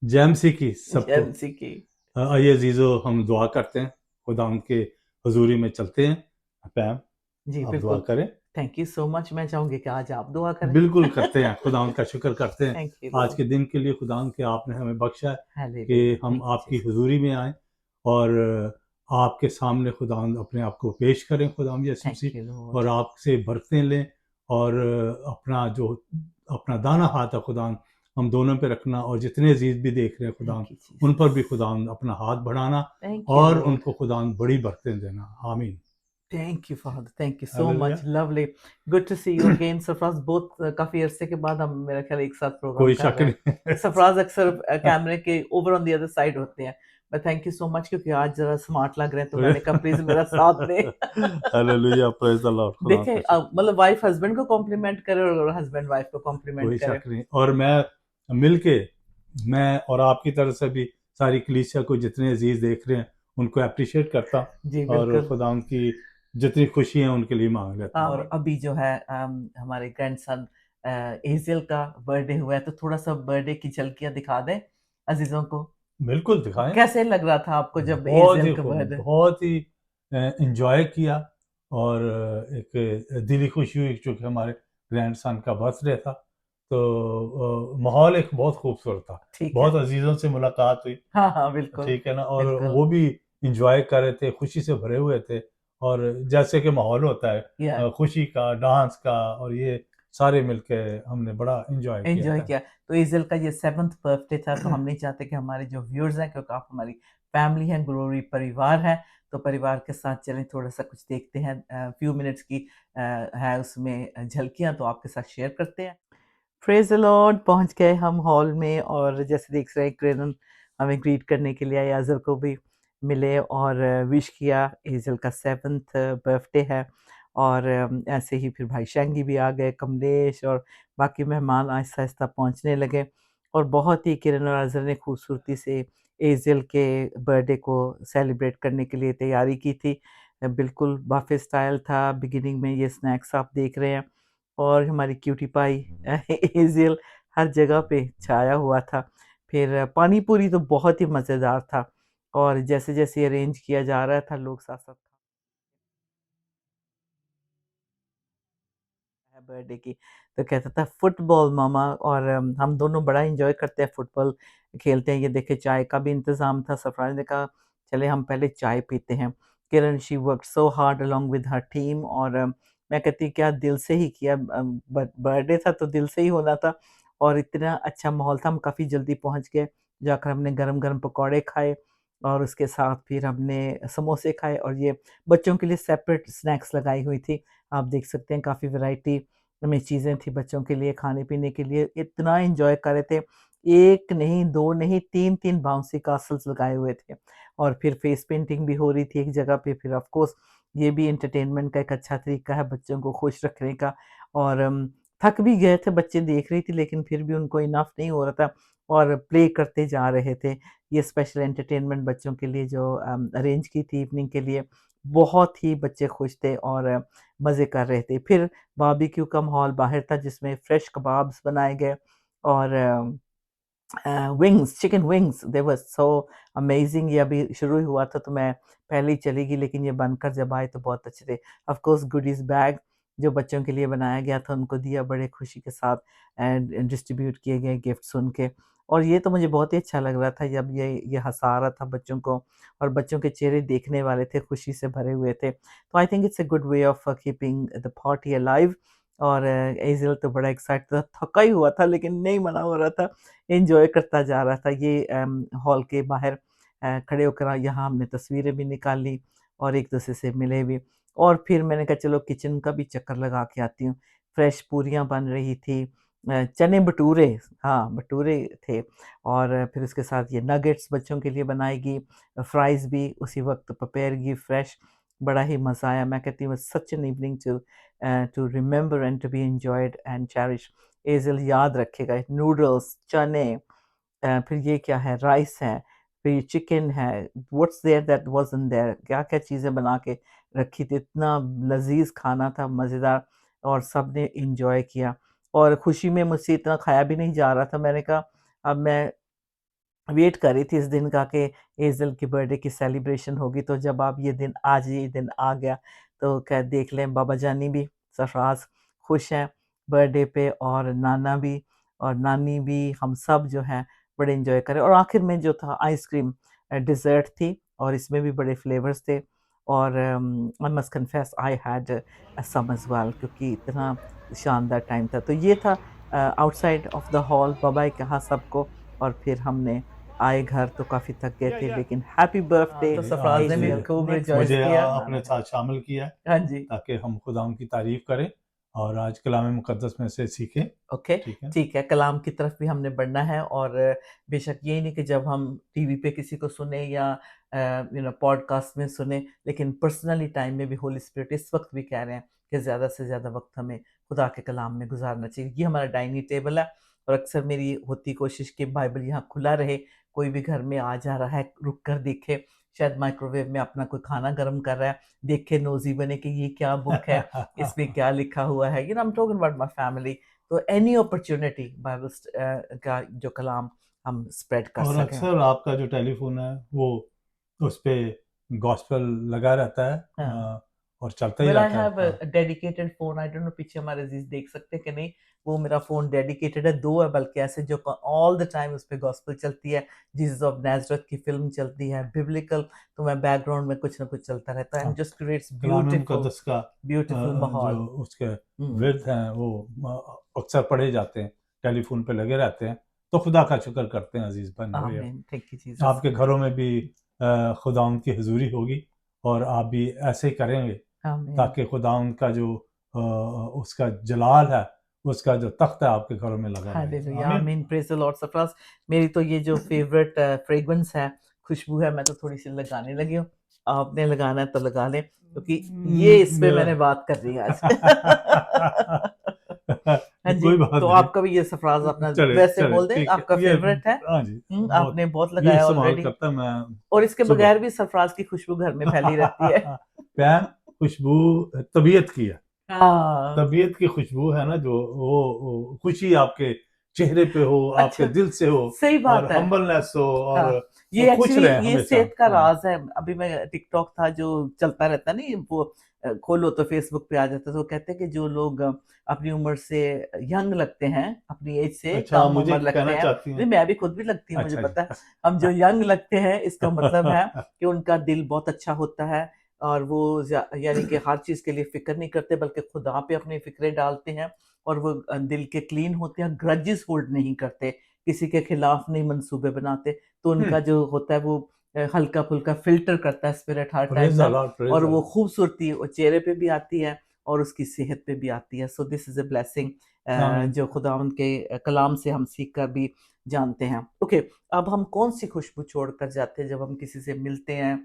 JMC की सबको। JMC की। आइए अजीजो, हम दुआ करते हैं, खुदा उनके हजूरी में चलते हैं। पैम, जी आप दुआ बिल्कुल। करें। Thank you so much. मैं चाहूंगी कि आज आप दुआ करें। बिल्कुल करते हैं, खुदा उनका शुक्र करते हैं थैंक यू आज लॉर्ड। के दिन के लिए, खुदा के आपने हमें बख्शा है हालेलुया। कि हम थैंक यू आपकी जीसस। हुजूरी में आए और आपके सामने खुदा अपने आप को पेश करें, खुदा यीशु थैंक यू मसीह, लॉर्ड। और आपसे बरकतें लें। और अपना जो अपना दाना हाथ है खुदा, हम दोनों पे रखना, और जितने अजीज भी देख रहे हैं खुदा, थैंक यू उन पर जीसस। भी खुदा अपना हाथ बढ़ाना थैंक यू और लॉर्ड। उनको खुदा बड़ी बरकतें देना। आमीन। Thank you father. Thank you so hallelujah. Much. Lovely. Good to see you again Sarfaraz. बहुत काफी अरसे के बाद हम मेरा ख्याल एक साथ प्रोग्राम कोई कर शक रहे हैं। सरफराज अक्सर नहीं। कैमरे के over on the other side होते हैं। But thank you so much, क्योंकि आज जरा स्मार्ट लग रहे हैं तो मैंने कहा प्लीज मेरा साथ दे। हालेलुया, प्रेज द लॉर्ड, खुदा देखें, का शुक्र। मतलब वाइफ हस्बैंड को कॉम्प्लीमेंट करे और हस्बैंड वाइफ को कॉम्प्लीमेंट कोई करे। शक नहीं। और मैं मिलके, मैं और आपकी तरफ से भी सारी कलीसिया को, जितने अजीज देख रहे हैं, उनको अप्रिशिएट करता, जी और बिल्कुल। खुदा उनकी जितनी खुशी है उनके लिए मांग लेता और हूँ। अभी जो है हमारे ग्रैंडसन एजिल का बर्थडे हुआ है, तो थोड़ा सा बर्थडे की झलकियां दिखा दें अजीजों को। बिल्कुल दिखाएं। कैसे लग रहा था आपको जब बहुत एजिल ही का खूब, बर्थडे? बहुत ही इंजॉय किया। और एक दिली खुशी हुई चूँकि हमारे ग्रैंडसन का बर्थडे था, तो माहौल एक बहुत खूबसूरत था। ठीक है। बहुत अजीज़ों से मुलाकात हुई, हाँ हाँ बिल्कुल। ठीक है ना, और बिल्कुल। वो भी इंजॉय कर रहे थे, खुशी से भरे हुए थे। और जैसे कि माहौल होता है या खुशी का, डांस का, और ये सारे मिलके हमने बड़ा इंजॉय किया एंजॉय था। किया। तो एजिल का ये 7th बर्थडे था, तो हम नहीं चाहते कि हमारे जो व्यूअर्स हैं, क्योंकि आप हमारी फैमिली हैं, ग्लोरी परिवार है, तो परिवार के साथ चलें, थोड़ा सा कुछ देखते हैं। फ्यू मिनट्स की है उसमें झलकियां, तो आपके साथ शेयर करते हैं। Praise the Lord. पहुंच गए हम हॉल में, और जैसे देख रहे हैं किरण हमें ग्रीट करने के लिए आए, अजर को भी मिले और विश किया। एजल का 7th बर्थडे है। और ऐसे ही फिर भाई शेंगी भी आ गए, कमलेश और बाकी मेहमान आहिस्ता आहिस्ता पहुंचने लगे। और बहुत ही किरण और अजर ने खूबसूरती से एजल के बर्थडे को सेलिब्रेट करने के लिए तैयारी की थी। बिल्कुल बाफे स्टाइल था। बिगिनिंग में ये स्नैक्स आप देख रहे हैं, और हमारी क्यूटी पाई एज़ियल हर जगह पे छाया हुआ था। फिर पानी पूरी तो बहुत ही मज़ेदार था, और जैसे-जैसे अरेंज किया जा रहा था, लोग साथ-साथ है बर्थडे की, तो कहता था फुटबॉल मामा। और हम दोनों बड़ा एन्जॉय करते हैं, फुटबॉल खेलते हैं। ये देखिए चाय का भी इंतज़ाम था, सरफराज ने कहा चले हम पहले चाय पीते हैं। Kiran she worked so hard along with her team, और मैं कहती क्या दिल से ही किया। बर्थडे था तो दिल से ही होना था, और इतना अच्छा माहौल था। हम काफ़ी जल्दी पहुँच गए, जाकर हमने गरम-गरम पकौड़े खाए, और उसके साथ फिर हमने समोसे खाए, और ये बच्चों के लिए सेपरेट स्नैक्स लगाई हुई थी। आप देख सकते हैं काफ़ी वैरायटी में चीज़ें थी बच्चों के लिए, खाने-पीने के लिए। इतना एन्जॉय कर रहे थे। 1 नहीं, 2 नहीं, 3-3 बाउंसी कास्टल्स लगाए हुए थे, और फिर फेस पेंटिंग भी हो रही थी एक जगह पे। फिर ऑफ कोर्स ये भी एंटरटेनमेंट का एक अच्छा तरीका है बच्चों को खुश रखने का। और थक भी गए थे बच्चे, देख रही थी, लेकिन फिर भी उनको इनफ नहीं हो रहा था, और प्ले करते जा रहे थे। ये स्पेशल एंटरटेनमेंट बच्चों के लिए जो अरेंज की थी इवनिंग के लिए, बहुत ही बच्चे खुश थे और मज़े कर रहे थे। फिर बारबेक्यू का माहौल बाहर था, जिसमें फ्रेश कबाब्स बनाए गए, और विंग्स, चिकन विंग्स, दे वर सो अमेजिंग। ये अभी शुरू ही हुआ था तो मैं पहले ही चली गई, लेकिन ये बनकर जब आए तो बहुत अच्छे थे। ऑफ कोर्स गुडीज़ बैग जो बच्चों के लिए बनाया गया था, उनको दिया बड़े खुशी के साथ, एंड डिस्ट्रीब्यूट किए गए गिफ्ट्स उनके। और ये तो मुझे बहुत ही अच्छा लग रहा था जब ये हँसा रहा था बच्चों को, और बच्चों के चेहरे देखने वाले थे, खुशी से भरे हुए थे। तो I think it's a good way of keeping the party alive. और एज़िल तो बड़ा एक्साइटेड था, थका ही हुआ था, लेकिन नहीं मना हो रहा था, एन्जॉय करता जा रहा था। ये हॉल के बाहर खड़े होकर यहाँ हमने तस्वीरें भी निकाली, और एक-दूसरे से मिले भी। और फिर मैंने कहा चलो किचन का भी चक्कर लगा के आती हूँ। फ्रेश पूरियाँ बन रही थी, चने भटूरे, हाँ, भटूरे थे, और फिर उसके साथ ये नगेट्स बच्चों के लिए बनाएगी, फ्राइज़ भी उसी वक़्त प्रिपेयर की फ्रेश। बड़ा ही मज़ा आया। मैं कहती हूँ such an evening to remember and to be enjoyed and cherish. एज़िल याद रखेगा। नूडल्स, चने, फिर ये क्या है, राइस है, फिर ये चिकन है, what's there that wasn't there, क्या-क्या चीज़ें बना के रखी थी। इतना लज़ीज़ खाना था, मज़ेदार, और सबने एन्जॉय किया। और खुशी में मुझसे इतना खाया भी नहीं जा रहा था। मैंने कहा अब मैं वेट कर रही थी इस दिन का कि एज़ल की बर्थडे की सेलिब्रेशन होगी, तो जब आप ये दिन आ गया, तो क्या देख लें बाबा जानी भी, सरफराज खुश हैं बर्थडे पे, और नाना भी और नानी भी, हम सब जो हैं बड़े एन्जॉय करें। और आखिर में जो था आइसक्रीम डेज़र्ट थी, और इसमें भी बड़े फ्लेवर्स थे, और I must confess I had some as well, क्योंकि इतना शानदार टाइम था। तो ये था outside of the hall, bye bye कहा सबको, और फिर हमने आए घर तो काफ़ी थक गए थे, लेकिन हैप्पी बर्थडे तो जी, सरफराज़ ने आज भी खूब रिजॉइस मुझे किया। अपने साथ शामिल किया है हाँ जी। ताकि हम खुदा उनकी तारीफ करें और आज कलाम मुकद्दस में से सीखें। ओके, ठीक है। ठीक है, कलाम की तरफ भी हमने बढ़ना है, और बेशक ये नहीं कि जब हम टीवी पे किसी को सुने या पॉडकास्ट में सुने, लेकिन पर्सनली टाइम में भी होली स्पिरिट इस वक़्त भी कह रहे हैं कि ज़्यादा से ज़्यादा वक़्त हमें खुदा के कलाम में गुज़ारना चाहिए। ये हमारा डाइनिंग टेबल है, और अक्सर मेरी होती कोशिश कि बाइबल यहाँ खुला रहे, कोई भी घर में आ जा रहा है, रुक कर देखे, शायद माइक्रोवेव में अपना कोई खाना गरम कर रहा है, देखे नोज़ी बने कि ये क्या बुक है, इसमें क्या लिखा हुआ है, I am talking about my family. तो एनी अपॉर्च्युनिटी बाइबल का जो कलाम हम स्प्रेड कर और सकें। अक्सर आपका जो टेलीफ़ोन है वो उस पे गॉस्पेल लगा रहता है हाँ। और चलता ही वेल आई रहता है। हैव हाँ। A dedicated phone, I don't know पीछे हमारे अज़ीज़ देख सकते हैं कि नहीं, वो मेरा फ़ोन डेडिकेटेड है, 2 है बल्कि ऐसे जो क ऑल द टाइम उस पे गॉस्पेल चलती है, जीसस ऑफ नाज़रेथ की फ़िल्म चलती है, बिब्लिकल, तो मैं बैकग्राउंड में कुछ ना कुछ चलता रहता है, हाँ, एंड जस्ट क्रिएट्स कलाम ब्यूटीफुल मुकद्दस का ब्यूटीफुल जो माहौल। उसके हुँ, विर्द हैं वो अक्सर पढ़े जाते हैं, टेलीफ़ोन पे लगे रहते हैं, तो खुदा का शुक्र करते हैं अज़ीज़ बहन भाइयों। आमीन, थैंक यू जीसस। आपके घरों में भी खुदावंद की हुज़ूरी होगी और आप भी ऐसे ही करेंगे आमीन। ताकि खुदावंद का जो उसका जलाल है, उसका जो तख़्त है आपके घरों में लगा रहेगा। हालेलुया, आमीन। आमीन, प्रेज़ द लॉर्ड। सरप्राज़ मेरी तो ये जो फ़ेवरेट फ्रेग्रेंस है, खुशबू है, मैं तो थोड़ी-सी लगाने लगी हूँ। आपने लगाना है तो लगा लें, क्योंकि ये इस पे मेरा मैंने बात करनी है आज। हाँ जी, कोई बात तो नहीं। आपका भी ये सरप्राज़ अपना चले, वैसे चले बोल दें, ठीक है। आपका ये फ़ेवरेट है। हाँ जी, बहुत आपने बहुत ये लगाया इस्तेमाल ऑलरेडी, करता मैं और इसके सुबह। बगैर भी सरप्राज़ की खुशबू घर में फैली रहती है। पैम खुशबू तबीयत की है। हाँ, तबीयत की खुशबू है ना जो वो खुशी आपके चेहरे पे हो, आपके अच्छा, दिल से हो सही और बात है। हम्बलनेस हो और हाँ, ये खुश एक्चुअली रहें ये हमेशा। सेहत का हाँ, राज़ है। अभी मैं टिकटॉक था जो चलता रहता है ना, ये वो खोलो तो फ़ेसबुक पे आ जाता है, तो वो कहते हैं कि जो लोग अपनी उम्र से यंग लगते हैं, अपनी एज से अच्छा कम मुझे उम्र लगते कहना हैं। चाहती नहीं, हैं। मैं भी खुद भी लगती हूँ, मुझे अच्छा जी। पता है। हम जो यंग लगते हैं, इसका मतलब है कि उनका दिल बहुत अच्छा होता है, और वो यानी कि हर चीज़ के लिए फ़िक्र नहीं करते, बल्कि खुदा पे अपनी फ़िक्रें डालते हैं, और वो दिल के क्लीन होते हैं, ग्रजेस होल्ड नहीं करते, किसी के खिलाफ नहीं मंसूबे बनाते। तो हुँ, उनका जो होता है वो हल्का-फुल्का फ़िल्टर करता है spirit her time praise the ना, लॉर्ड, प्रेज़ और द वो लॉर्ड। खूबसूरती वो चेहरे पे भी आती है, और उसकी सेहत पे भी आती है। So this is a blessing आमीन। जो खुदावंद के कलाम से हम सीख कर भी जानते हैं। ओके, अब हम कौन-सी खुशबू छोड़कर जाते हैं जब हम किसी से मिलते हैं,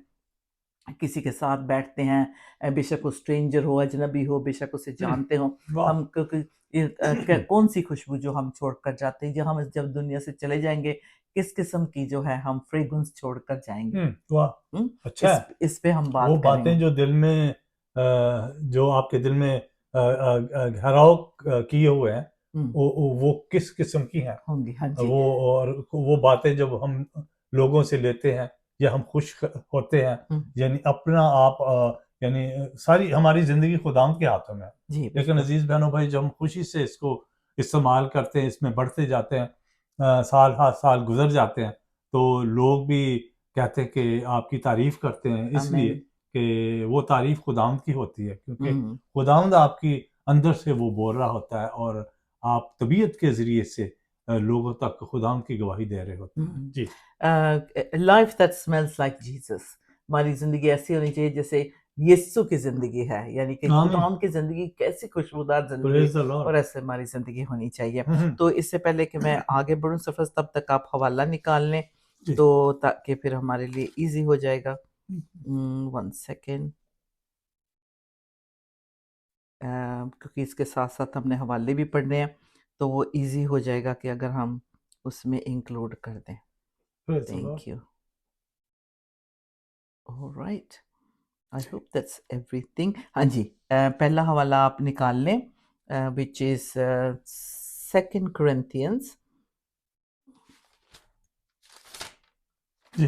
किसी के साथ बैठते हैं, बेशक वो स्ट्रेंजर हो, अजनबी हो, बेशक उसे हुँ, जानते हो, वाह! हम क्योंकि कौन-सी खुशबू जो हम छोड़ कर जाते हैं, या हम जब दुनिया से चले जाएँगे, किस किस्म की जो है हम फ्रेग्रेंस छोड़ कर जाएँगे? वाह! हुँ? अच्छा है। इस पे हम वो बात करेंगे। बातें जो दिल में जो आपके दिल में ठहराव किए हुए हैं, हुँ, वो किस किस्म की हैं? होंगी, हाँ जी। वो और वो बातें जब हम लोगों से लेते हैं या हम खुश होते हैं, हुँ, यानी अपना आप यानी सारी हमारी ज़िंदगी खुदावंद के हाथों में है। जी, लेकिन बिल्कुल। अज़ीज़ बहनों भाई जब हम खुशी से इसको इस्तेमाल करते हैं, इसमें बढ़ते जाते हैं, साल हर साल गुज़र जाते हैं, तो लोग भी कहते हैं कि आपकी तारीफ़ करते हैं इसलिए आमीन। कि वो तारीफ़ खुदावंद की होती है क्योंकि हुँ, खुदावंद आपकी अंदर से वो बोल रहा होता है और आप तबीयत के ज़रिए से लोगों तक खुदावंद की गवाही दे रहे होते हैं। हुँ। जी। Life that smells like Jesus, हमारी ज़िंदगी ऐसी होनी चाहिए जैसे यीशु की ज़िंदगी है, यानी कि आमीन। खुदावंद की ज़िंदगी कैसी खुशबूदार ज़िंदगी है, प्रेज़ द लॉर्ड। और ऐसे हमारी ज़िंदगी होनी चाहिए। हुँ, हुँ। तो इससे पहले कि मैं आगे बढ़ूँ सफ़र, तब तक आप हवाला निकाल लें, जी। तो ताकि फिर हमारे लिए ईज़ी हो जाएगा। 1 सेकंड, क्योंकि इसके साथ-साथ हमने हवाले भी पढ़ने हैं, तो वो ईज़ी हो जाएगा कि अगर हम उसमें इंक्लूड कर दें। Praise the Lord. Thank you. Alright, I hope that's everything. हाँ जी, पहला हवाला आप निकाल लें, व्हिच इज़ 2 कोरिन्थियंस जी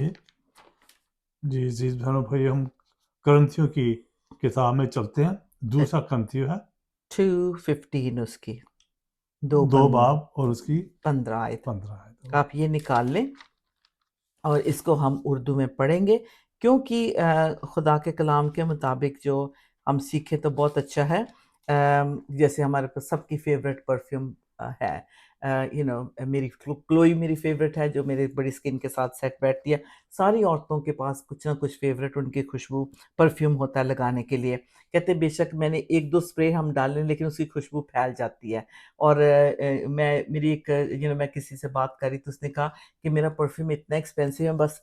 जी जी बहनों भाई, हम करंथियों की किताब में चलते हैं। दूसरा करंथियों है 2:15 उसकी, दो 2 15 बाब और उसकी 15 आयत। 15 है। आप ये निकाल लें और इसको हम उर्दू में पढ़ेंगे, क्योंकि खुदा के कलाम के मुताबिक जो हम सीखे तो बहुत अच्छा है। जैसे हमारे पास सबकी फेवरेट परफ्यूम है, मेरी क्लोई मेरी फेवरेट है, जो मेरे बड़ी स्किन के साथ सेट बैठती है। सारी औरतों के पास कुछ ना कुछ फेवरेट उनकी खुशबू परफ्यूम होता है लगाने के लिए। कहते हैं बेशक मैंने एक दो स्प्रे हम डालें लेकिन उसकी खुशबू फैल जाती है। और मैं किसी से बात करी तो उसने कहा कि मेरा परफ्यूम इतना एक्सपेंसिव है, बस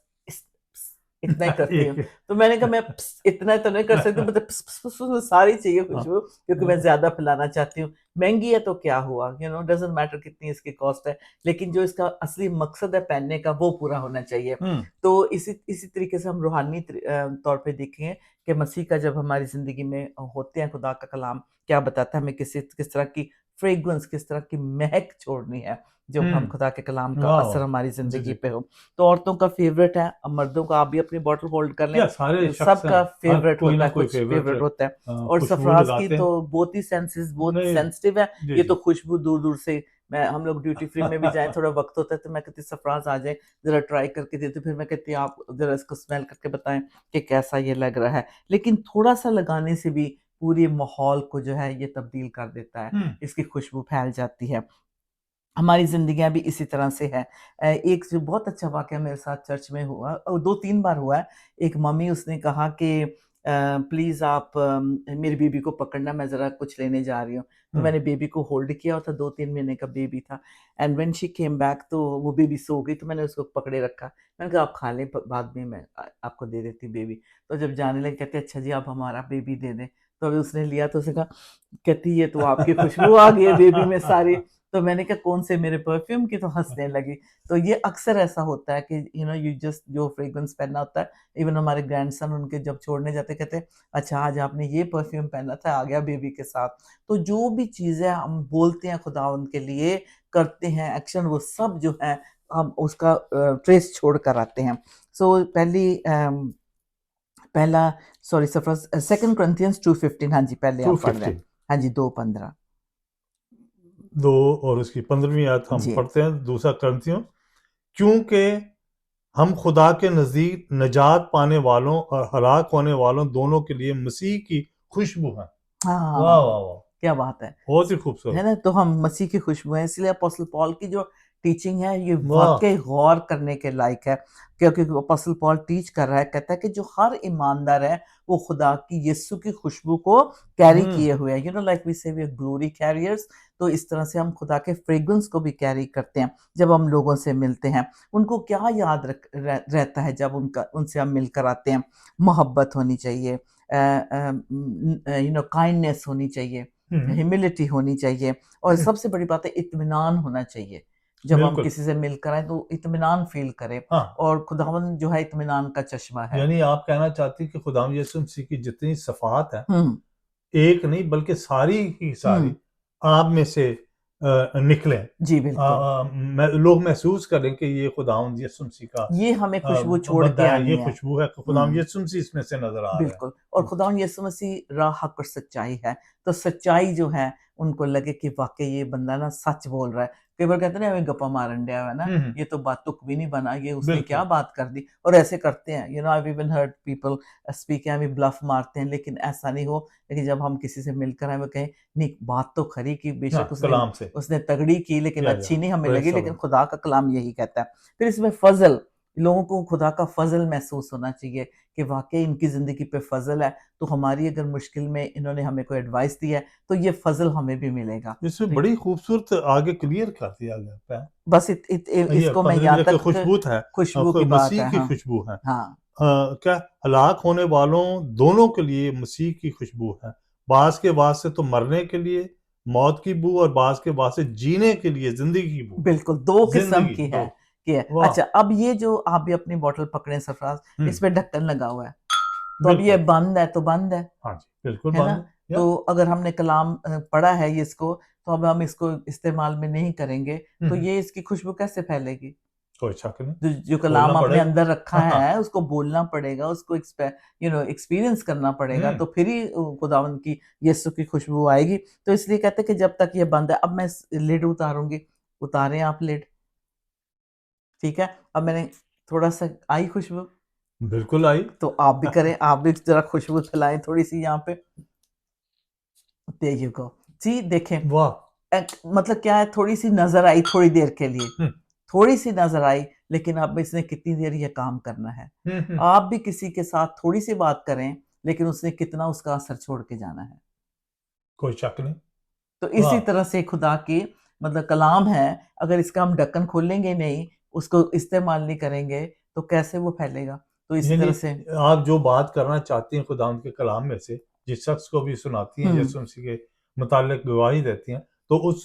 इतना ही करती हूँ। एक तो मैंने कहा मैं इतना तो नहीं कर सकती, मतलब सारी चाहिए खुशबू, क्योंकि मैं ज्यादा फैलाना चाहती हूँ। महंगी है तो क्या हुआ, डजेंट मैटर कितनी इसकी कॉस्ट है, लेकिन जो इसका असली मकसद है पहनने का वो पूरा होना चाहिए। तो इसी इसी तरीके से हम रूहानी तौर पे देखें कि मसीह का जब हमारी जिंदगी में होते हैं, खुदा का कलाम क्या बताता है हमें किस तरह की फ्रेग्रेंस, किस तरह की महक छोड़नी है जब हम खुदा के कलाम का वाह असर वाह हमारी जी जिंदगी जी पे हो। तो औरतों का फेवरेट है, अब मर्दों का आप भी अपनी बॉटल होल्ड कर लें, या सारे शख्स हैं, सबका हर फेवरेट कोई होता ना है, कोई कुछ फेवरेट होता है। और खुशबू सफराज की लगाते हैं। तो बहुत ही सेंसेस बहुत नहीं सेंसिटिव है, जी ये जी तो खुशबू दूर दूर से, मैं हम लोग ड्यूटी फ्री में भी जाएं, थोड़ा वक्त होता है तो मैं कहती सफराज आ जाए जरा ट्राई करके देते, फिर मैं कहती आप जरा इसको स्मेल करके बताएं कि कैसा ये लग रहा है। लेकिन थोड़ा सा लगाने से भी पूरे माहौल को जो है ये तब्दील कर देता है, इसकी खुशबू फैल जाती है। हमारी ज़िंदगियाँ भी इसी तरह से है। एक जो बहुत अच्छा वाक़या मेरे साथ चर्च में हुआ, 2-3 बार हुआ है। एक मम्मी उसने कहा कि प्लीज़ आप मेरी बेबी को पकड़ना, मैं ज़रा कुछ लेने जा रही हूँ। तो मैंने बेबी को होल्ड किया, और था 2-3 महीने का बेबी था। And when she came back तो वो बेबी सो गई, तो मैंने उसको पकड़े रखा। मैंने कहा आप खा लें, बाद में मैं आपको दे देती बेबी। तो जब जाने लगे कहते अच्छा जी आप हमारा बेबी दे दें। तो अभी उसने लिया तो उसने कहा, कहती ये तो आपकी खुशबू आ गई है बेबी में सारी। तो मैंने कहा कौन से मेरे परफ्यूम की, तो हंसने लगी। तो ये अक्सर ऐसा होता है कि यू जस्ट जो फ्रेग्रेंस पहनना होता है, इवन हमारे ग्रैंडसन उनके जब छोड़ने जाते कहते हैं अच्छा आज आपने ये परफ्यूम पहना था, आ गया बेबी के साथ। तो जो भी चीजें हम बोलते हैं खुदा उनके लिए, करते हैं एक्शन, वो सब जो है हम उसका ट्रेस छोड़ कर आते हैं। सो पहला सॉरी सफर 2 Corinthians 2:15, हाँ जी पहले आप पढ़ रहे हैं। 2:15 हाँ जी 2:15 2 और उसकी 15वीं आयत हम जी। पढ़ते हैं। दूसरा करंथियों, क्योंकि हम खुदा के नजदीक नजात पाने वालों और हलाक होने वालों दोनों के लिए मसीह की खुशबू हैं। वाह हाँ, वाह वाह, क्या बात है। बहुत ही है खूबसूरत। ना? तो हम मसीह की खुशबू हैं, इसलिए अपोस्टल पॉल की जो टीचिंग है ये वाह वाक़ई गौर करने के लायक है। क्योंकि अपोस्टल पॉल टीच कर रहा है, कहता है कि जो हर ईमानदार है वो खुदा की यीशु की खुशबू को कैरी किए हुए है। लाइक वी से वी आर ग्लोरी कैरियर्स। तो इस तरह से हम खुदा के फ्रेग्रेंस को भी कैरी करते हैं जब हम लोगों से मिलते हैं। उनको क्या याद रहता है जब उनसे हम मिलकर आते हैं? मोहब्बत होनी चाहिए, काइंडनेस होनी चाहिए, ह्यूमिलिटी होनी चाहिए, और सबसे बड़ी बात है इत्मीनान होना चाहिए। जब हम बिल्कुल। किसी से मिलकर आए तो इत्मीनान फील करें, हाँ, और खुदावंद जो है इत्मीनान का चश्मा है। यानी आप कहना चाहती हैं कि खुदाम यीशु मसीह की जितनी सफ़ात है, हुँ, एक नहीं बल्कि सारी की सारी हुँ, आप में से निकलें। जी बिल्कुल। लोग महसूस करें कि ये खुदावंद यीशु मसीह का ये हमें खुशबू छोड़ बंदा के है, ये आनी है। खुशबू है, खुदावंद हुँ। यीशु मसीह इसमें से नज़र आ रहा है। बिल्कुल, और खुदावंद यीशु मसीह राह, हक और सच्चाई है। तो सच्चाई जो है उनको लगे कि वाक़ई ये बंदा ना सच बोल रहा है। कई बार कहते हैं ना हमें गप्पा मारन डया है ना, ये तो बात तुक भी नहीं बना, ये उसने क्या बिल्कुल। बात कर दी, और ऐसे करते हैं। I have even heard people speak, हम ब्लफ मारते हैं, लेकिन ऐसा नहीं हो। लेकिन जब हम किसी से मिलकर आए वो कहें नहीं बात तो खरी की, बेशक हाँ, उसने कलाम से। उसने तगड़ी की लेकिन या अच्छी नहीं हमें प्रेज़ लगी, द लेकिन लॉर्ड। खुदा का कलाम यही कहता है। फिर इसमें फ़ज़ल, लोगों को खुदा का फ़ज़ल महसूस होना चाहिए कि वाक़ई इनकी ज़िंदगी पे फ़ज़ल है। तो हमारी अगर मुश्किल में इन्होंने हमें कोई एडवाइस दी है तो ये फ़ज़ल हमें भी मिलेगा। इसमें तो बड़ी खूबसूरत आगे क्लियर कर दिया गया है। बस इत इत इ ये इसको मैं 15वीं यहाँ देखिए तक खुशबू है, खुशबू की बात मसीह है। की हाँ, खुशबू है। हाँ, क्या हलाक होने वालों दोनों के लिए मसीह की खुशबू है। बाज़ के बाद से तो मरने के लिए मौत की बू, और बाज़ के बाद से जीने के लिए ज़िंदगी की बू। बिल्कुल 2 किस्म ज़िंदगी की 2। है कि है। वाह! अच्छा, अब ये जो आप भी अपनी बॉटल पकड़ें सरफ़राज़, हुँ, इस पे ढक्कन लगा हुआ है। तो अब ये बिल्कुल। बंद है तो बंद हाँ जी, बिल्कुल है ना? बंद है। या तो अगर हमने कलाम पढ़ा है ये इसको, तो अब हम इसको इस्तेमाल में नहीं करेंगे, हुँ, तो हुँ। ये इसकी खुशबू कैसे फैलेगी? कोई शक नहीं, जो बोलना कलाम आपने पड़ेगा। अंदर रखा हाँ, हाँ। है उसको बोलना पड़ेगा, उसको एक्सपीरियंस करना पड़ेगा, हुँ, तो फिर ही खुदावंद की यीशु की खुशबू आएगी। तो इसलिए कहते हैं कि जब तक ये बंद है, अब मैं लिड उतारूंगी, उतारें आप लिड, ठीक है। अब मैंने थोड़ा सा आई खुशबू, बिल्कुल आई। तो आप भी करें, आप भी जरा खुशबू फैलाएं थोड़ी सी यहाँ पे। देयर यू गो, जी देखें। वाह! मतलब क्या है, थोड़ी सी नजर आई थोड़ी देर के लिए, हुँ, थोड़ी सी नजर आई, लेकिन अब इसने कितनी देर ये काम करना है। हुँ, हुँ। आप भी किसी के साथ थोड़ी सी बात करें, लेकिन उसने कितना उसका असर छोड़ के जाना है। कोई शक नहीं। तो इसी वाह! तरह से खुदा की मतलब कलाम है, अगर इसका हम ढक्कन खोलेंगे नहीं, उसको इस्तेमाल नहीं करेंगे, तो कैसे वो फैलेगा। तो इसी यानी तरह से आप जो बात करना चाहती हैं खुदावंद के कलाम में से, जिस शख्स को भी सुनाती हैं, हम्म यीशु मसीह के मुतालिक गवाही देती हैं, तो उस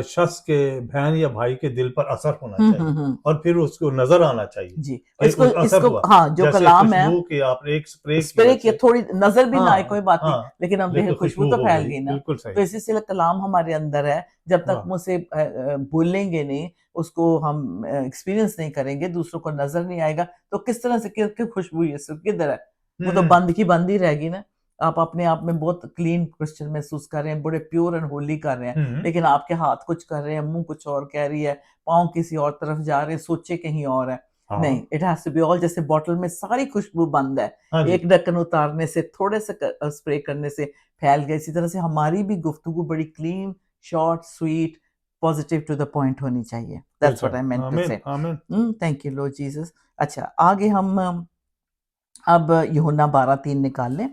शख्स के बहन या भाई के दिल पर असर होना चाहिए हम्म, और फिर उसको नज़र आना चाहिए जी। कि इसको उस असर इसको हुआ। हाँ, जो जैसे कलाम है, खुशबू की आपने एक स्प्रे स्प्रे किया किया, से थोड़ी नजर भी ना आए हाँ, कोई बात नहीं, हाँ, लेकिन अब देखें लेकिन खुशबू खुशबू तो हो फैल गई, गई ना। बिल्कुल तो सही। इसी से कलाम हमारे अंदर है, जब तक वाह! मुझसे बोलेंगे नहीं, उसको हम एक्सपीरियंस नहीं करेंगे, दूसरों को नजर नहीं आएगा, तो किस तरह से कि खुशबू ये सब किधर है, वो हुँ, तो हुँ, बंद की बंद ही रहेगी ना। आप अपने आप में बहुत क्लीन क्रिश्चियन महसूस कर रहे हैं, बड़े प्योर एंड होली कर रहे हैं, हुँ, लेकिन आपके हाथ कुछ कर रहे हैं, मुंह कुछ और कह रही है, पाँव किसी और तरफ जा रहे हैं, सोचे कहीं और है। हाँ, नहीं, it has to be all, जैसे बॉटल में सारी खुशबू बंद है, हाँ जी। एक ढक्कन उतारने से, थोड़े से स्प्रे करने से फैल गए। इसी तरह से हमारी भी गुफ्तगू बड़ी clean, short, sweet, positive to the point होनी चाहिए। कोई दैट्स व्हाट शक आई मेंट टू आमीन, से। आमीन। Thank you Lord Jesus. अच्छा, आगे हम अब यूहन्ना 12:3 निकाल लें।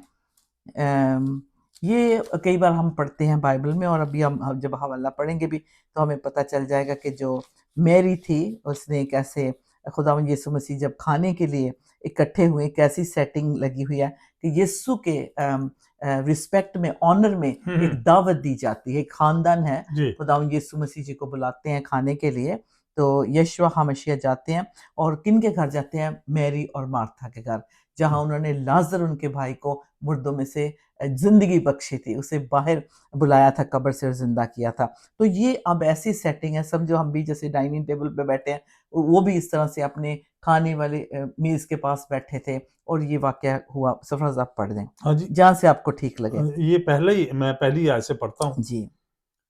ये कई बार हम पढ़ते हैं बाइबल में, और अभी हम जब हवाला पढ़ेंगे भी, तो हमें पता चल जाएगा कि जो मैरी थी, उसने कैसे खुदावंद यीशु मसीह जब खाने के लिए इकट्ठे हुए, कैसी सेटिंग लगी हुई है कि यीशु के रिस्पेक्ट में, ऑनर में हुँ, एक हुँ। दावत दी जाती है, एक खानदान है, जी। खुदावंद यीशु मसीह जी को बुलाते हैं खाने के लिए। तो यशवा हमशिया जाते हैं, और किन के घर जाते हैं, मैरी और मार्था के घर, जहां उन्होंने लाजर, उनके भाई को मुर्दों में से जिंदगी बख्शी थी, उसे बाहर बुलाया था कब्र से और जिंदा किया था। तो ये अब ऐसी सेटिंग है, समझो हम भी जैसे डाइनिंग टेबल पे बैठे हैं, वो भी इस तरह से अपने खाने वाले मेज के पास बैठे थे, और ये वाकया हुआ। सफराज आप पढ़ दें हाँ जी। जहां से आपको ठीक लगे। ये पहले ही मैं पहली आयत से पढ़ता हूँ। जी।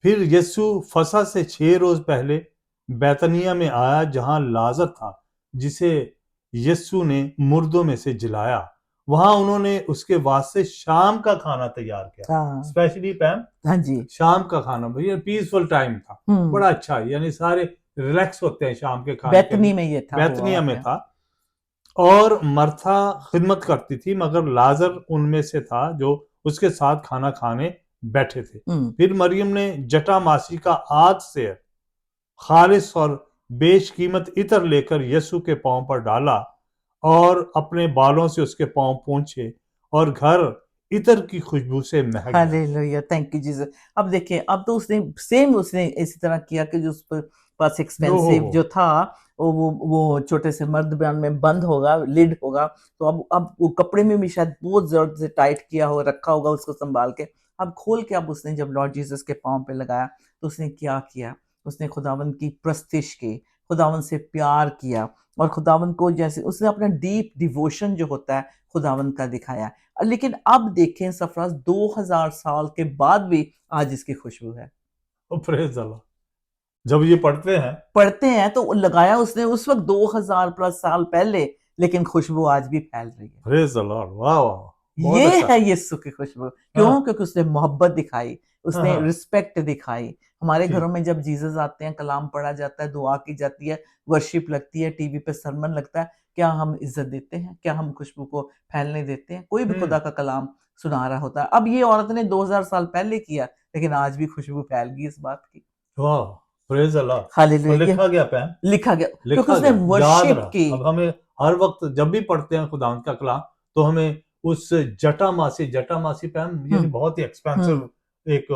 फिर यीशु फसह से 6 रोज पहले बैतनिय्याह में आया जहाँ लाजर था जिसे यीशु ने मुर्दों में से जिलाया। वहाँ उन्होंने उसके वास्ते शाम का खाना तैयार किया। हाँ। स्पेशली पैम हाँ जी। शाम का खाना भैया पीसफुल टाइम था। हम्म बड़ा अच्छा यानी सारे रिलैक्स होते हैं शाम के खाने के बैतनी लिए। में ये था हुआ बैतनिय्याह में वाकया। था और मर्था खिदमत करती थी मगर लाजर उनमें से था जो उसके साथ खाना खाने बैठे थे। हम्म फिर मरियम ने जटामासी का आध सेर खालिस और बेशकीमत इत्र लेकर यीशु के पांव पर डाला और अपने बालों से उसके पांव पोंछे और घर इत्र की खुशबू से महक गया। Hallelujah, thank you Jesus. अब देखिए, अब तो उसने सेम उसने इसी तरह किया कि जो उस पर पास एक्सपेंसिव ओहो जो था, वो छोटे से मर्द बयान में बंद होगा, लिड होगा, तो अब वो कपड़े में भी शायद बहुत जरूरत से टाइट किया हो, रखा होगा उसको संभाल के। अब खोल के अब उसने जब लॉर्ड जीसस के पाँव पे लगाया, तो उसने क्या किया, उसने खुदावंद की प्रस्तिश की, खुदावंद से प्यार किया, और खुदावंद को जैसे उसने अपना डीप डिवोशन जो होता है खुदावंद का दिखाया। लेकिन अब देखें सफराज, 2000 साल के बाद भी आज इसकी खुशबू है। प्रेज अल्लाह। जब ये पढ़ते हैं पढ़ते हैं तो लगाया उसने उस वक्त 2000 प्लस साल पहले, लेकिन खुशबू आज भी फैल रही है। प्रेज द लॉर्ड वाह वाह बहुत ये अच्छा। है यीशु की खुशबू। हाँ क्यों? क्योंकि उसने मोहब्बत दिखाई, हाँ उसने हाँ रिस्पेक्ट दिखाई। हमारे जी घरों में जब जीसस आते हैं, कलाम पढ़ा जाता है, दुआ की जाती है, वर्शिप लगती है, टीवी पे सरमन लगता है, क्या हम इज्जत देते हैं? क्या हम खुशबू को फैलने देते हैं? कोई भी हम्म खुदा का कलाम सुना रहा होता है। अब ये औरत ने 2000 साल पहले किया, लेकिन आज भी खुशबू फैल गई इस बात की। वाह प्रेज अल्लाह। हालेलुया, और ये लिखा गया पैम लिखा गया क्योंकि लिखा उसने गया याद वर्शिप की। रहा। अब हमें हर वक्त जब भी पढ़ते हैं खुदावंद का कलाम तो हमें उस जटामासी पैम यानी हुँ, बहुत ही हुँ। एक्सपेंसिव एक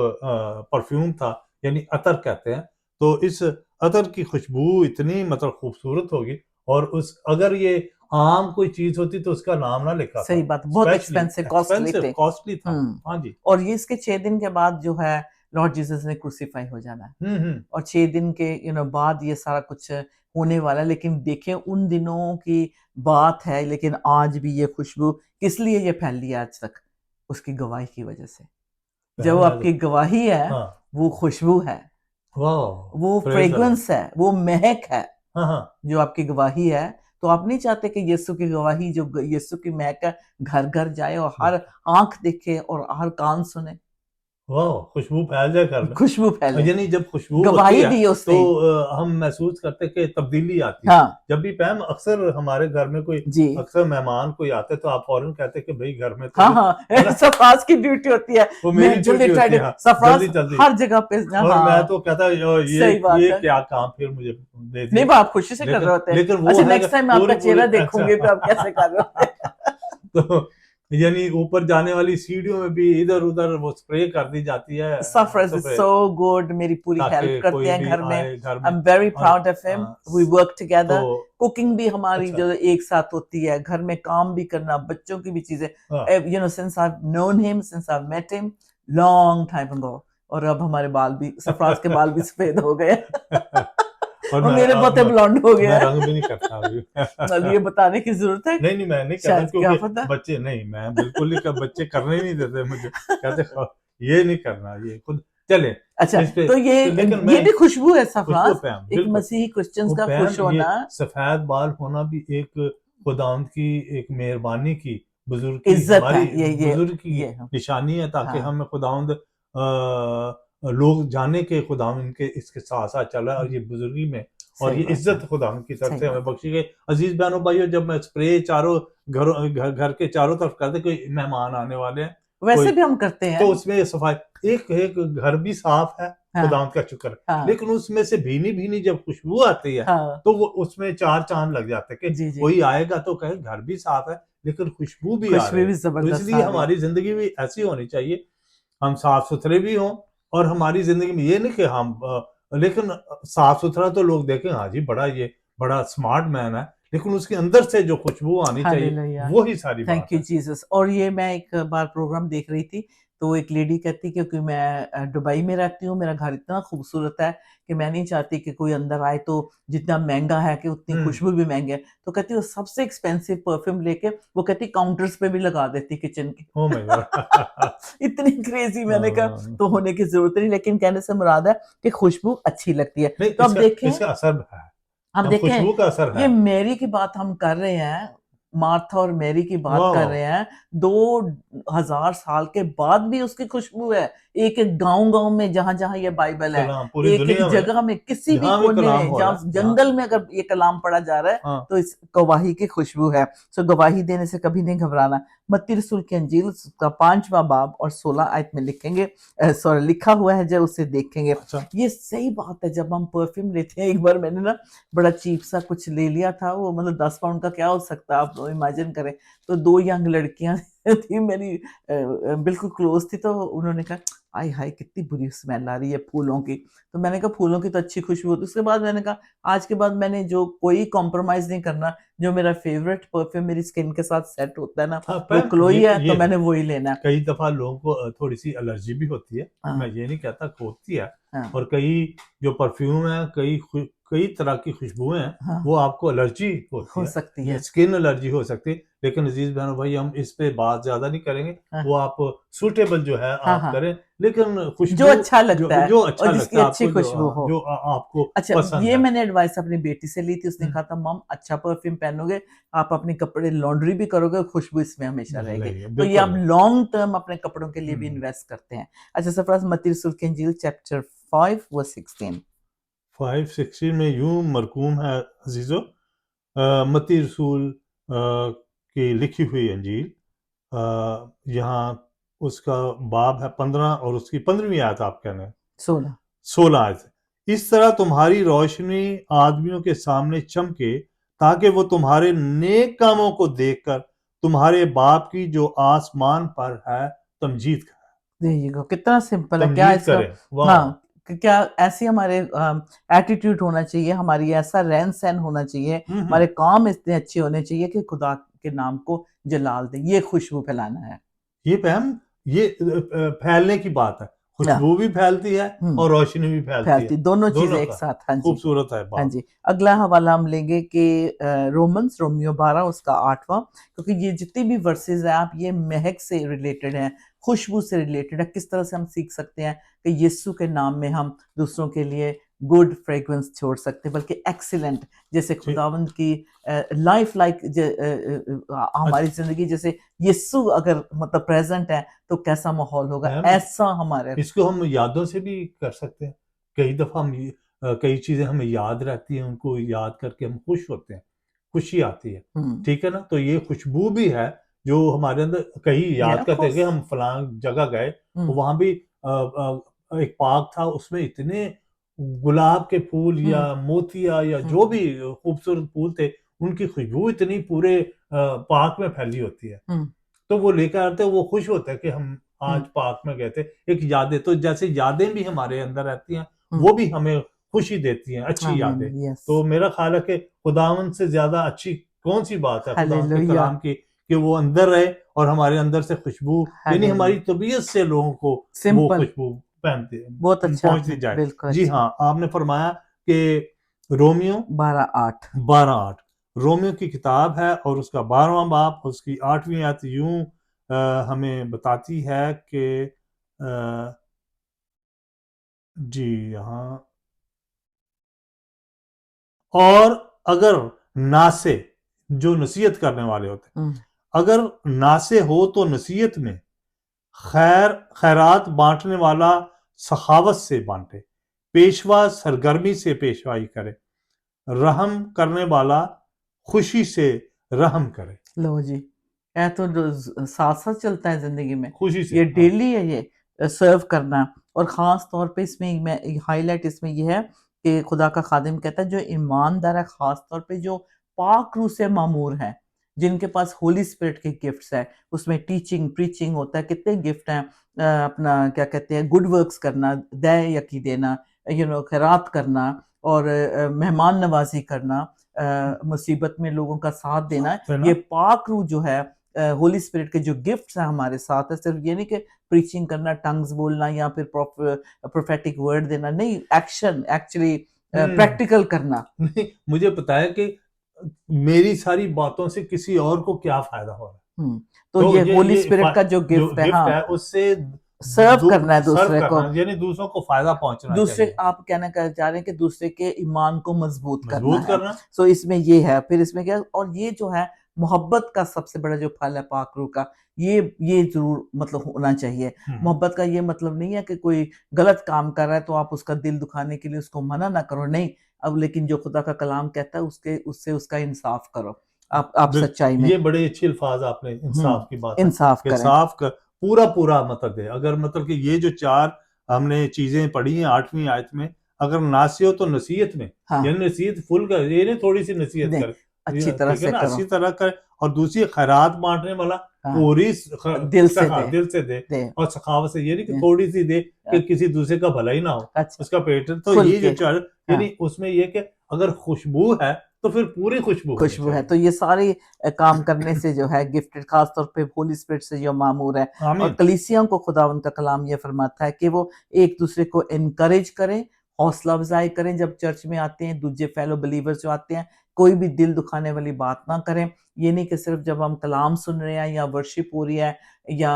परफ्यूम था यानी अतर कहते हैं। तो इस अतर की खुशबू इतनी मतलब खूबसूरत होगी और उस अगर ये आम कोई चीज होती तो उसका नाम ना लिखा सही था। बात, बहुत स्पेशली एक्सपेंसिव, कॉस्टली एक्सपेंसिव थे। कॉस्टली था। हुँ। हाँ जी और ये इसके 6 दिन के बाद जो है लॉर्ड जीसस ने क्रूसीफाई हो जाना है और 6 दिन के बाद ये सारा कुछ होने वाला है। लेकिन देखें उन दिनों की बात है, लेकिन आज भी ये खुशबू किस लिए ये फैली है आज तक? उसकी गवाही की वजह से। जब आपकी गवाही है, वो खुशबू है, वो फ्रेग्रेंस है, वो महक है जो आपकी गवाही है। तो आप नहीं चाहते कि यीशु की गवाही, जो यीशु की महक है, घर घर जाए और हर आंख देखे और हर कान सुने, खुशबू फैल जाए घर में, खुशबू फैले। यानी जब खुशबू गवाही होती दी है उसने, तो हम महसूस करते कि तब्दीली आती है। जब भी पैम अक्सर हमारे घर में कोई अक्सर मेहमान कोई आते तो आप फौरन कहते कि भाई घर में तो सफराज की ड्यूटी होती है, वो मेरी ड्यूटी होती है, सफराज हर जगह पे। और मैं तो कहता ये क्या काम फिर मुझे दे दिया। नहीं, आप खुशी से कर रहे होते हैं। लेकिन वो अच्छा, नेक्स्ट टाइम आपका चेहरा देखूंगी तो आप कैसे कर रहे होते हैं। तो यानी ऊपर जाने वाली सीढ़ियों में भी इधर उधर वो स्प्रे कर दी जाती है। सफराज इज सो गुड, मेरी पूरी हेल्प करते हैं घर में। I am very proud of him, we work together. Cooking भी हमारी जो एक साथ होती है, घर में काम भी करना, बच्चों की भी चीजें, since I have known him, since I have met him long time ago. और अब हमारे बाल भी, सफराज के बाल भी सफेद हो गए और मेरे पोते ब्लॉन्ड हो गया। मैं रंग भी नहीं करता अभी। ये बताने की जरूरत है? नहीं मैं नहीं करता, क्योंकि बच्चे नहीं, मैं बिल्कुल नहीं, बच्चे करने ही नहीं देते मुझे, कहते ये नहीं करना, ये खुद चले। अच्छा, तो ये भी खुशबू है सफराज, एक मसीही क्रिश्चियंस का खुश होना। सफेद बाल होना भी एक खुदावंद की एक मेहरबानी की, बुजुर्ग की, इज्जत है, बुजुर्ग की निशानी है, ताकि हमें खुदावंद लोग जाने के खुदावंद इनके इसके साथ साथ चला और ये बुजुर्गी में और ये इज्जत खुदावंद की तरफ से हमें बख्शी गई। अजीज बहनों भाइयों, जब मैं स्प्रे चारों घर के चारों तरफ करते, कोई मेहमान आने वाले हैं, वैसे भी हम करते हैं, तो उसमें सफाई, एक घर भी साफ है, खुदावंद का शुक्र है, लेकिन उसमें से भीनी भीनी जब खुशबू आती है तो वो उसमें चार चांद लग जाते हैं कि कोई आएगा तो कहे घर भी साफ है लेकिन खुशबू भी आ रही है। तो इसलिए हमारी जिंदगी भी ऐसी होनी चाहिए, हम साफ सुथरे भी हों और हमारी जिंदगी में ये नहीं कि हम लेकिन साफ सुथरा तो लोग देखें, हाँ जी ये बड़ा स्मार्ट मैन है, लेकिन उसके अंदर से जो खुशबू आनी चाहिए वो ही सारी बात है। Thank you Jesus. और ये मैं एक बार प्रोग्राम देख रही थी, तो एक लेडी कहती क्योंकि मैं दुबई में रहती हूँ, मेरा घर इतना खूबसूरत है कि मैं नहीं चाहती कि कोई अंदर आए तो जितना महंगा है कि उतनी खुशबू भी महंगी है। तो कहती वो सबसे एक्सपेंसिव परफ्यूम लेके वो कहती काउंटर्स पे भी लगा देती किचन के। ओह माय गॉड इतनी क्रेजी। मैंने कहा तो होने की जरूरत नहीं, लेकिन कहने से मुराद है कि खुशबू अच्छी लगती है। तो अब देखें, इसका असर है, हम देखें खुशबू का असर है। ये मैरी की बात हम कर रहे हैं, मार्था और मैरी की बात कर रहे हैं, 2000 साल के बाद भी उसकी खुशबू है। एक एक गांव में जहां जहां ये बाइबल है, एक एक जगह में, किसी भी कोने में, जहां जंगल में अगर ये कलाम पढ़ा जा रहा है तो इस गवाही की खुशबू है। सो गवाही देने से कभी नहीं घबराना। मत्ती रसूल की अंजील का 5वां बाब और 16 आयत में लिखा हुआ है, जब उसे देखेंगे। ये सही बात है। जब हम परफ्यूम लेते हैं, एक बार मैंने ना बड़ा चीप सा कुछ ले लिया था, वो मतलब 10 पाउंड का क्या हो सकता है, आप इमेजिन करें। तो 2 यंग लड़कियां थी मेरी, बिल्कुल क्लोज थी, तो उन्होंने कहा आय हाय कितनी बुरी स्मेल आ रही है फूलों की। तो मैंने कहा फूलों की तो अच्छी खुशबू होती है। उसके बाद मैंने कहा आज के बाद मैंने जो कोई कॉम्प्रोमाइज नहीं करना, जो मेरा फेवरेट परफ्यूम मेरी स्किन के साथ सेट होता है ना, वो क्लोई है, तो मैंने वही लेना। कई दफा लोगों को थोड़ी सी एलर्जी भी होती है, मैं ये नहीं कहता होती है, और कई जो परफ्यूम है, कई तरह की खुशबुएं हैं, वो आपको एलर्जी हो सकती है, स्किन एलर्जी हो सकती है। लेकिन अजीज बहनों भाई, हम इस पे बात ज्यादा नहीं करेंगे, वो आप सूटेबल जो है आप करें, लेकिन खुशबू जो अच्छा लगता है, जो अच्छा और जिसकी अच्छी खुशबू हो, जो आपको अच्छा पसंद ये है। मैंने एडवाइस अपनी बेटी से ली थी, उसने कहा था मम अच्छा परफ्यूम पहनोगे, आप अपने कपड़े लॉन्ड्री भी करोगे, खुशबू इसमें हमेशा रहेगी। तो ये आप लॉन्ग टर्म अपने कपड़ों के लिए भी इन्वेस्ट करते हैं। अच्छा सरफराज, मत्ती रसूल की इंजील चैप्टर 5 वर्स 5:16 में यूं मरकूम है अजीजों, मत्ती रसूल की लिखी हुई अंजील, यहाँ उसका बाब है 15 और उसकी 15वीं आयत, आप कहने 16 आयत। इस तरह तुम्हारी रोशनी आदमियों के सामने चमके, ताकि वो तुम्हारे नेक कामों को देखकर तुम्हारे बाप की जो आसमान पर है तमजीद करें। कितना सिंपल है, क्या इसका, हाँ क्या ऐसी हमारे एटीट्यूड होना चाहिए, हमारी ऐसा रहन सहन होना चाहिए, हमारे काम इतने अच्छे होने चाहिए कि खुदा के नाम को जलाल दें। ये खुशबू फैलाना है, ये फैलने की बात है। खुशबू भी फैलती है हम्म, और रोशनी भी फैलती फैलती, है, दोनों चीजें दोनों एक का साथ। हाँ जी, खूबसूरत है हाँ बात। जी। अगला हवाला हम लेंगे कि रोमियो 12 उसका 8वां, क्योंकि ये जितनी भी वर्सेस है आप, ये महक से रिलेटेड है, खुशबू से रिलेटेड है। किस तरह से हम सीख सकते हैं कि यीशु के नाम में हम दूसरों के लिए गुड फ्रेग्रेंस छोड़ सकते हैं, बल्कि एक्सीलेंट, जैसे जी, खुदावंद की लाइफ लाइक हमारी अच्छा जिंदगी जैसे यीशु अगर मतलब प्रेजेंट है तो कैसा माहौल होगा, मैम, ऐसा हमारे। इसको हम यादों से भी कर सकते हैं। कई दफ़ा कई चीज़ें हमें याद रहती हैं, उनको याद करके हम खुश होते हैं, खुशी आती है। हम्म, ठीक है ना? तो ये खुशबू भी है जो हमारे अंदर कई या याद ऑफ करते हैं कि कोर्स। हम फलां जगह गए, तो वहाँ भी एक पार्क था, उसमें इतने गुलाब के फूल या हम्म, मोतिया या जो हम्म, भी खूबसूरत फूल थे, उनकी खुशबू इतनी पूरे पार्क में फैली होती है। हम्म, तो वो लेकर आते हैं, वो खुश होते हैं कि हम आज हम्म, पार्क में गए थे। एक यादें, तो जैसे यादें भी हमारे अंदर रहती हैं, हम्म। वो भी हमें खुशी देती हैं, अच्छी आमीन, यादें। यस। तो मेरा ख़्याल है कि खुदावंद से ज़्यादा अच्छी कौन-सी बात है खुदावंद के हालेलुया, कलाम की, कि वो अंदर रहे और हमारे अंदर से खुशबू, यानी हमारी हालेलुया। तबीयत से लोगों को वो सिंपल, खुशबू पहनती बहुत अच्छा पहुँचती आपने, जाए। बिल्कुल जी अच्छा। हाँ, आपने फरमाया कि रोमियो 12:8। 12:8 रोमियो की किताब है और उसका 12वां बाब उसकी 8वीं आयत यूं हमें बताती है कि अ, जी हाँ, और अगर नासे, जो नसीहत करने वाले होते हुँ, हैं, अगर नासे हो तो नसीहत में, खैरात बांटने वाला सखावत से बांटे, पेशवा सरगर्मी से पेशवाई करे, रहम करने वाला खुशी से रहम करे। लो जी, ये तो रोज़ साथ-साथ चलता है ज़िंदगी में। खुशी से, ये हाँ। डेली है ये सर्व करना। और ख़ास तौर पे इसमें मैं हाइलाइट इसमें ये है कि खुदा का ख़ादिम कहता है जो ईमानदार है, ख़ास तौर पे जो पाक रूह से मामूर हैं, जिनके पास होली स्पिरिट के गिफ्ट्स हैं, उसमें टीचिंग, प्रीचिंग होता है, कितने गिफ्ट हैं। अपना क्या कहते हैं, गुड वर्क्स करना, दया यकी देना, खैरात करना और मेहमान नवाज़ी करना, मुसीबत में लोगों का साथ देना। है ना? ये पाक रूह जो है, होली स्पिरिट के जो गिफ्ट्स हैं हमारे साथ है, सिर्फ ये नहीं कि प्रीचिंग करना, टंग्स बोलना या फिर प्रोफेटिक वर्ड देना, नहीं, एक्शन एक्चुअली हुँ। प्रैक्टिकल करना। नहीं, मुझे पता है कि मेरी सारी बातों से किसी और को क्या फ़ायदा हो रहा है। हुँ, तो तो ये होली ये स्पिरिट का जो जो गिफ्ट है, गिफ्ट हाँ, है उससे सर्व दू करना है सर्व दूसरे को। करना, यानी दूसरों को फ़ायदा पहुँचना दूसरे, चाहिए। आप कहना क्या चाह रहे हैं कि दूसरे के ईमान को मजबूत करना मज़बूत है। करना। सो इसमें ये है, फिर इसमें क्या, और ये जो है मोहब्बत का सबसे बड़ा जो फल है पाक रूह का, ये ज़रूर मतलब होना चाहिए। हुँ, मोहब्बत का ये मतलब नहीं है कि कोई गलत काम कर रहा है तो आप उसका दिल दुखाने के लिए उसको मना ना करो, नहीं। अब लेकिन जो खुदा का कलाम कहता है उसके उससे उसका इंसाफ करो। आप सच्चाई में। ये बड़े अच्छे अल्फाज आपने, इंसाफ की बात है इंसाफ कि करें। साफ कर, पूरा पूरा मतलब दे, अगर मतलब कि ये जो चार हमने चीजें पढ़ी हैं 8वीं आयत में, अगर नासे हो तो नसीहत में, हाँ, यानी नसीहत फुल कर, ये नहीं थोड़ी सी नसीहत नहीं, कर, अच्छी तरह ठीक है से ना, करो। अच्छी तरह कर। और दूसरी खैरात बांटने वाला हाँ, पूरी दिल से दे, दिल से दे, दे, और सखावत से, ये नहीं कि दे। थोड़ी सी दे कि किसी दूसरे का भला ही ना हो, अच्छा, उसका पेट। तो खुल ये जो के, चार, हाँ, यानी उसमें ये कि अगर खुशबू है तो फिर पूरी खुशबू होनी खुशबू है। चाहिए। तो ये सारे काम करने से जो है गिफ्टेड, ख़ास तौर पे होली स्पिरिट से जो मामूर है। और आमीन। कलीसियाओं को खुदावंद का कलाम ये फरमाता है कि वो एक-दूसरे को एनकरेज करें, हौसला अफ़ज़ाई करें जब चर्च में आते हैं, दूसरे फेलो बिलीवर्स जो आते हैं, कोई भी दिल दुखाने वाली बात ना करें। ये नहीं कि सिर्फ़ जब हम कलाम सुन रहे हैं या वर्शिप हो रही है या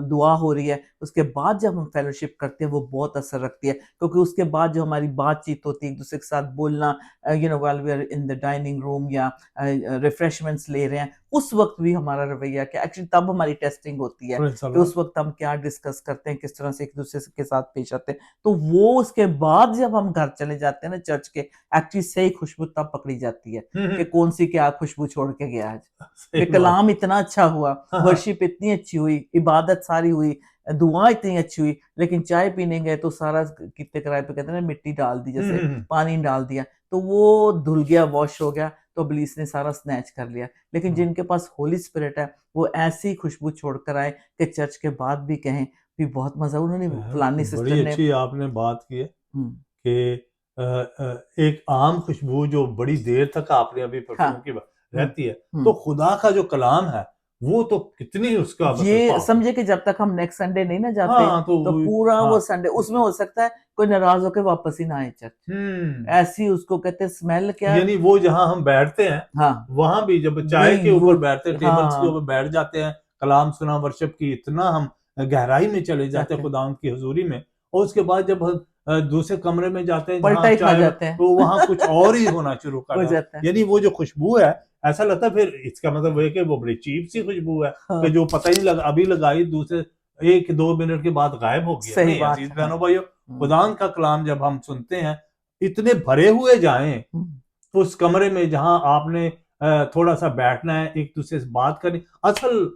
दुआ हो रही है, उसके बाद जब हम फेलोशिप करते हैं वो बहुत असर रखती है। क्योंकि उसके बाद जो हमारी बातचीत होती है, एक-दूसरे के साथ बोलना, while we are in the dining room या रिफ्रेशमेंट्स ले रहे हैं, उस वक़्त भी हमारा रवैया क्या, एक्चुअली तब हमारी टेस्टिंग होती है प्रेज़ द कि लॉर्ड। उस वक़्त हम क्या डिस्कस करते हैं, किस तरह से एक-दूसरे के साथ पेश आते हैं। तो वो उसके बाद जब हम घर चले जाते हैं ना चर्च के, एक्चुअली सही खुशबू तब पकड़ी जाती है हुँ, कि हुँ। कौन-सी क्या खुशबू छोड़ के गया आज। सही कि बात। कलाम इतना अच्छा हुआ, हाँ, हाँ। वर्शिप इतनी अच्छी हुई, इबादत सारी हुई, दुआ इतनी अच्छी हुई, लेकिन चाय पीने गए तो सारा कित्ते कराए पे कहते हैं ना, मिट्टी डाल दी, हुँ, जैसे हुँ, हुँ। पानी डाल दिया, तो वो धुल गया, वॉश हो गया, तो इब्लीस ने सारा स्नैच कर लिया। लेकिन हाँ, जिनके पास होली स्पिरिट है, वो ऐसी खुशबू छोड़ कर आए कि चर्च के बाद भी कहें भी बहुत मज़ा, उन्होंने फलानी सिस्टर बड़ी ने। अच्छी आपने बात की है हुँ, कि एक आम खुशबू जो बड़ी देर तक आपने अभी हाँ, परफ्यूम की हुँ, रहती है, तो हुँ, खुदा का जो कलाम है, वो तो कितनी उसका मतलब ये पाप। समझे कि जब तक हम नेक्स्ट संडे नहीं ना जाते हाँ तो तो पूरा हाँ वो संडे उसमें हो सकता है कोई नाराज होकर वापस ही ना आए चर्च। हम्म। ऐसी उसको कहते हैं स्मेल क्या। यानी वो जहां हम बैठते हैं हाँ वहां भी जब चाय के भी वो ऊपर बैठते हैं, टेबल्स के ऊपर हाँ बैठ जाते हैं, कलाम सुना, वर्शिप की, इतना हम गहराई में चले जाते हैं जाते हैं खुदावंद की हुजूरी में। और उसके बाद जब हम दूसरे कमरे में जाते हैं पलटा जहाँ ही खा चाय, जाते तो वहां कुछ और ही हैं होना शुरू कर हो रहा है। जाता है। यानी वो जो खुशबू है, ऐसा लगता है फिर इसका मतलब वो है कि वो बड़ी चीप सी खुशबू है कि हाँ जो पता ही नहीं लगा, अभी लगाई दूसरे 1-2 मिनट के बाद गायब हो गया। सही नहीं बात अजीज है हाँ। बहनों भाइयों, हम्म, खुदावंद का कलाम जब हम सुनते हैं, इतने भरे हुए जाएं हम्म, उस कमरे में जहां आपने थोड़ा सा बैठना है, एक दूसरे से बात करनी, असल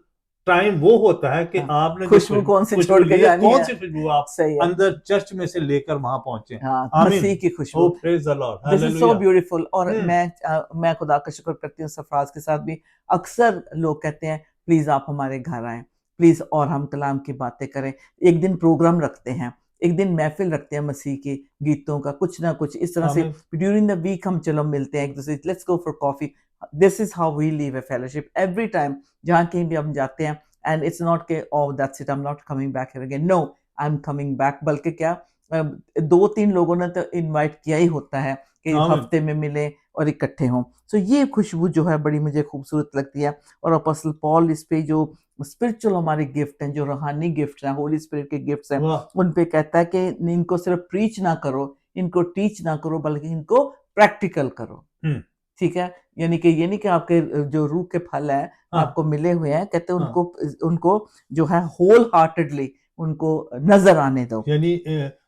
टाइम वो होता है कि हाँ आपने जो खुशबू कौन सी खुशबू छोड़ के ली है, जानी कौन है। सी खुशबू आप सही है। अंदर चर्च में से लेकर वहां पहुंचे। हाँ आमीन। मसीह की ओ खुशबू। Praise the lord, this is so hallelujah. Beautiful. और हम्म। मैं खुदा का शुक्र करती हूँ सरफराज के साथ भी अक्सर लोग कहते हैं प्लीज आप हमारे घर आए प्लीज और हम कलाम की बातें करें। एक दिन प्रोग्राम रखते हैं, एक दिन महफिल रखते हैं मसीह के गीतों का, कुछ ना कुछ इस तरह से आमीन। ड्यूरिंग द वीक हम चलो मिलते हैं एक दूसरे, let's go for coffee. This is how we live a fellowship every time जहाँ कहीं भी हम जाते हैं। And it's not K O that's it I am not coming back here again, no I am coming back. बल्कि क्या दो तीन लोगों ने तो इनवाइट किया ही होता है कि आमीन। हफ्ते में मिले और इकट्ठे हों। सो ये खुशबू जो है बड़ी मुझे खूबसूरत लगती है। और अपोस्टल पॉल इस पे जो स्पिरिचुअल हमारे गिफ्ट हैं, जो रूहानी गिफ्ट हैं, होली स्पिरिट के गिफ्ट्स हैं, वाह। उन पे कहता है कि इनको सिर्फ प्रीच ना करो, इनको टीच ना करो, बल्कि इनको प्रैक्टिकल करो। हम्म। ठीक है, यानी कि ये नहीं कि आपके जो रूह के फल हैं हाँ आपको मिले हुए हैं, कहते हैं हाँ। उनको उनको जो है होल हार्टेडली उनको नजर आने दो। यानी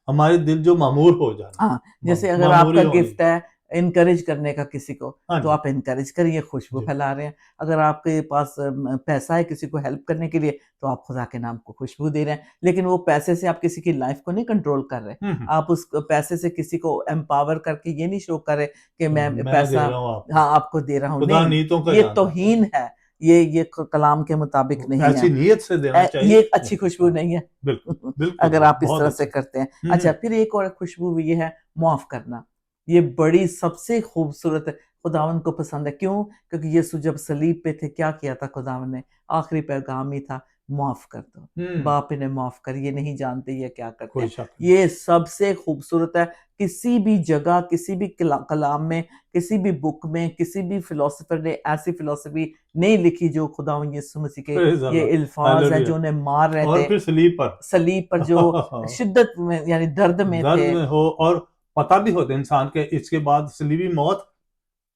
हमारे दिल जो मामूर हो जाना, हाँ, जैसे अगर मामूरी आपका होनी। गिफ्ट है एनकरेज करने का किसी को, हाँ तो जी। आप एनकरेज करिए, खुशबू जी। फैला रहे हैं। अगर आपके पास पैसा है किसी को हेल्प करने के लिए, तो आप खुदा के नाम को खुशबू दे रहे हैं। लेकिन वो पैसे से आप किसी की लाइफ को नहीं कंट्रोल कर रहे। हम्म। आप उस पैसे से किसी को एम्पावर करके ये नहीं शो कर रहे कि मैं मैं दे पैसा रहा हूँ आपको। हाँ, आपको दे रहा हूँ। खुदा नहीं, नीतों का ये जानता है। तौहीन है, ये कलाम के मुताबिक नहीं है। ऐसी नीयत से देना ये चाहिए। एक अच्छी खुशबू हाँ, नहीं है बिल्कुल बिल्कुल अगर आप इस बहुत तरह से अच्छा। करते हैं। अच्छा, हम्म। फिर एक और खुशबू भी ये है मुआफ करना। ये बड़ी सबसे खूबसूरत खुदावन को पसंद है। क्यों? क्योंकि यीशु जब सलीब पे थे क्या किया था खुदावन ने? आखिरी पैगाम ही था, माफ कर दो, हम्म। बाप इन्हें माफ कर, ये नहीं जानते ये क्या करते कोई हैं। शक नहीं। ये सबसे खूबसूरत है। किसी भी जगह, किसी भी कलाम में, किसी भी बुक में, किसी भी फिलोसोफर ने ऐसी फिलोसफी नहीं लिखी जो खुदावन यीशु मसीह के प्रेज ये अल्लाह, अल्फाज हैं हालेलुया। जो उन्हें मार रहे और थे फिर सलीब पर सलीब पर, जो शिद्दत में यानी दर्द में दर्द थे, में हो, और पता भी होता इंसान के इसके बाद सलीबी मौत,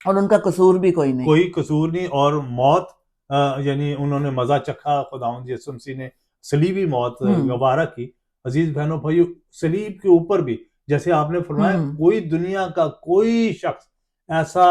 और उनका कसूर भी कोई नहीं। कोई कसूर नहीं, और मौत यानी उन्होंने मजा चखा, खुदावंद यीशु मसीह ने सलीबी मौत हम्म गवारा की। अजीज बहनों भाइयों, सलीब के ऊपर भी जैसे आपने फरमाया, हम्म कोई दुनिया का कोई शख्स ऐसा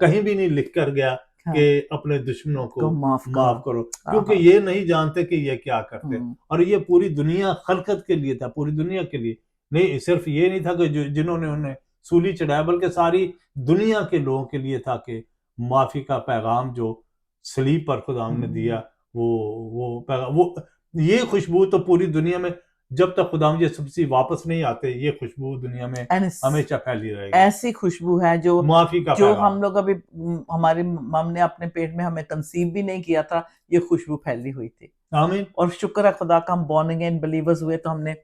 कहीं भी नहीं लिख कर गया हाँ, कि अपने दुश्मनों को को माफ करो। माफ करो, क्योंकि हाँ ये नहीं जानते कि ये क्या करते हैं। हम्म और ये पूरी दुनिया खलकत के लिए था, पूरी दुनिया के लिए नहीं, सिर्फ ये नहीं था कि जिन्होंने उन्हें सूली चढ़ाया, बल्कि सारी दुनिया के लोगों के लिए था कि माफी का पैगाम जो सलीब पर खुदा ने दिया, हम्म वो पैगाम, वो ये खुशबू तो पूरी दुनिया में, जब तक खुदा यीशु मसीह वापस नहीं आते, ये खुशबू दुनिया में एंड हमेशा फैली रहेगी। ऐसी खुशबू है जो माफी का जो पैगाम। हम लोग अभी हमारी मम ने अपने पेट में हमें कंसीव भी नहीं किया था, ये खुशबू फैली हुई थी। आमीन। और शुक्र है खुदा का, हम बॉर्न अगेन बिलीवर्स हुए तो हमने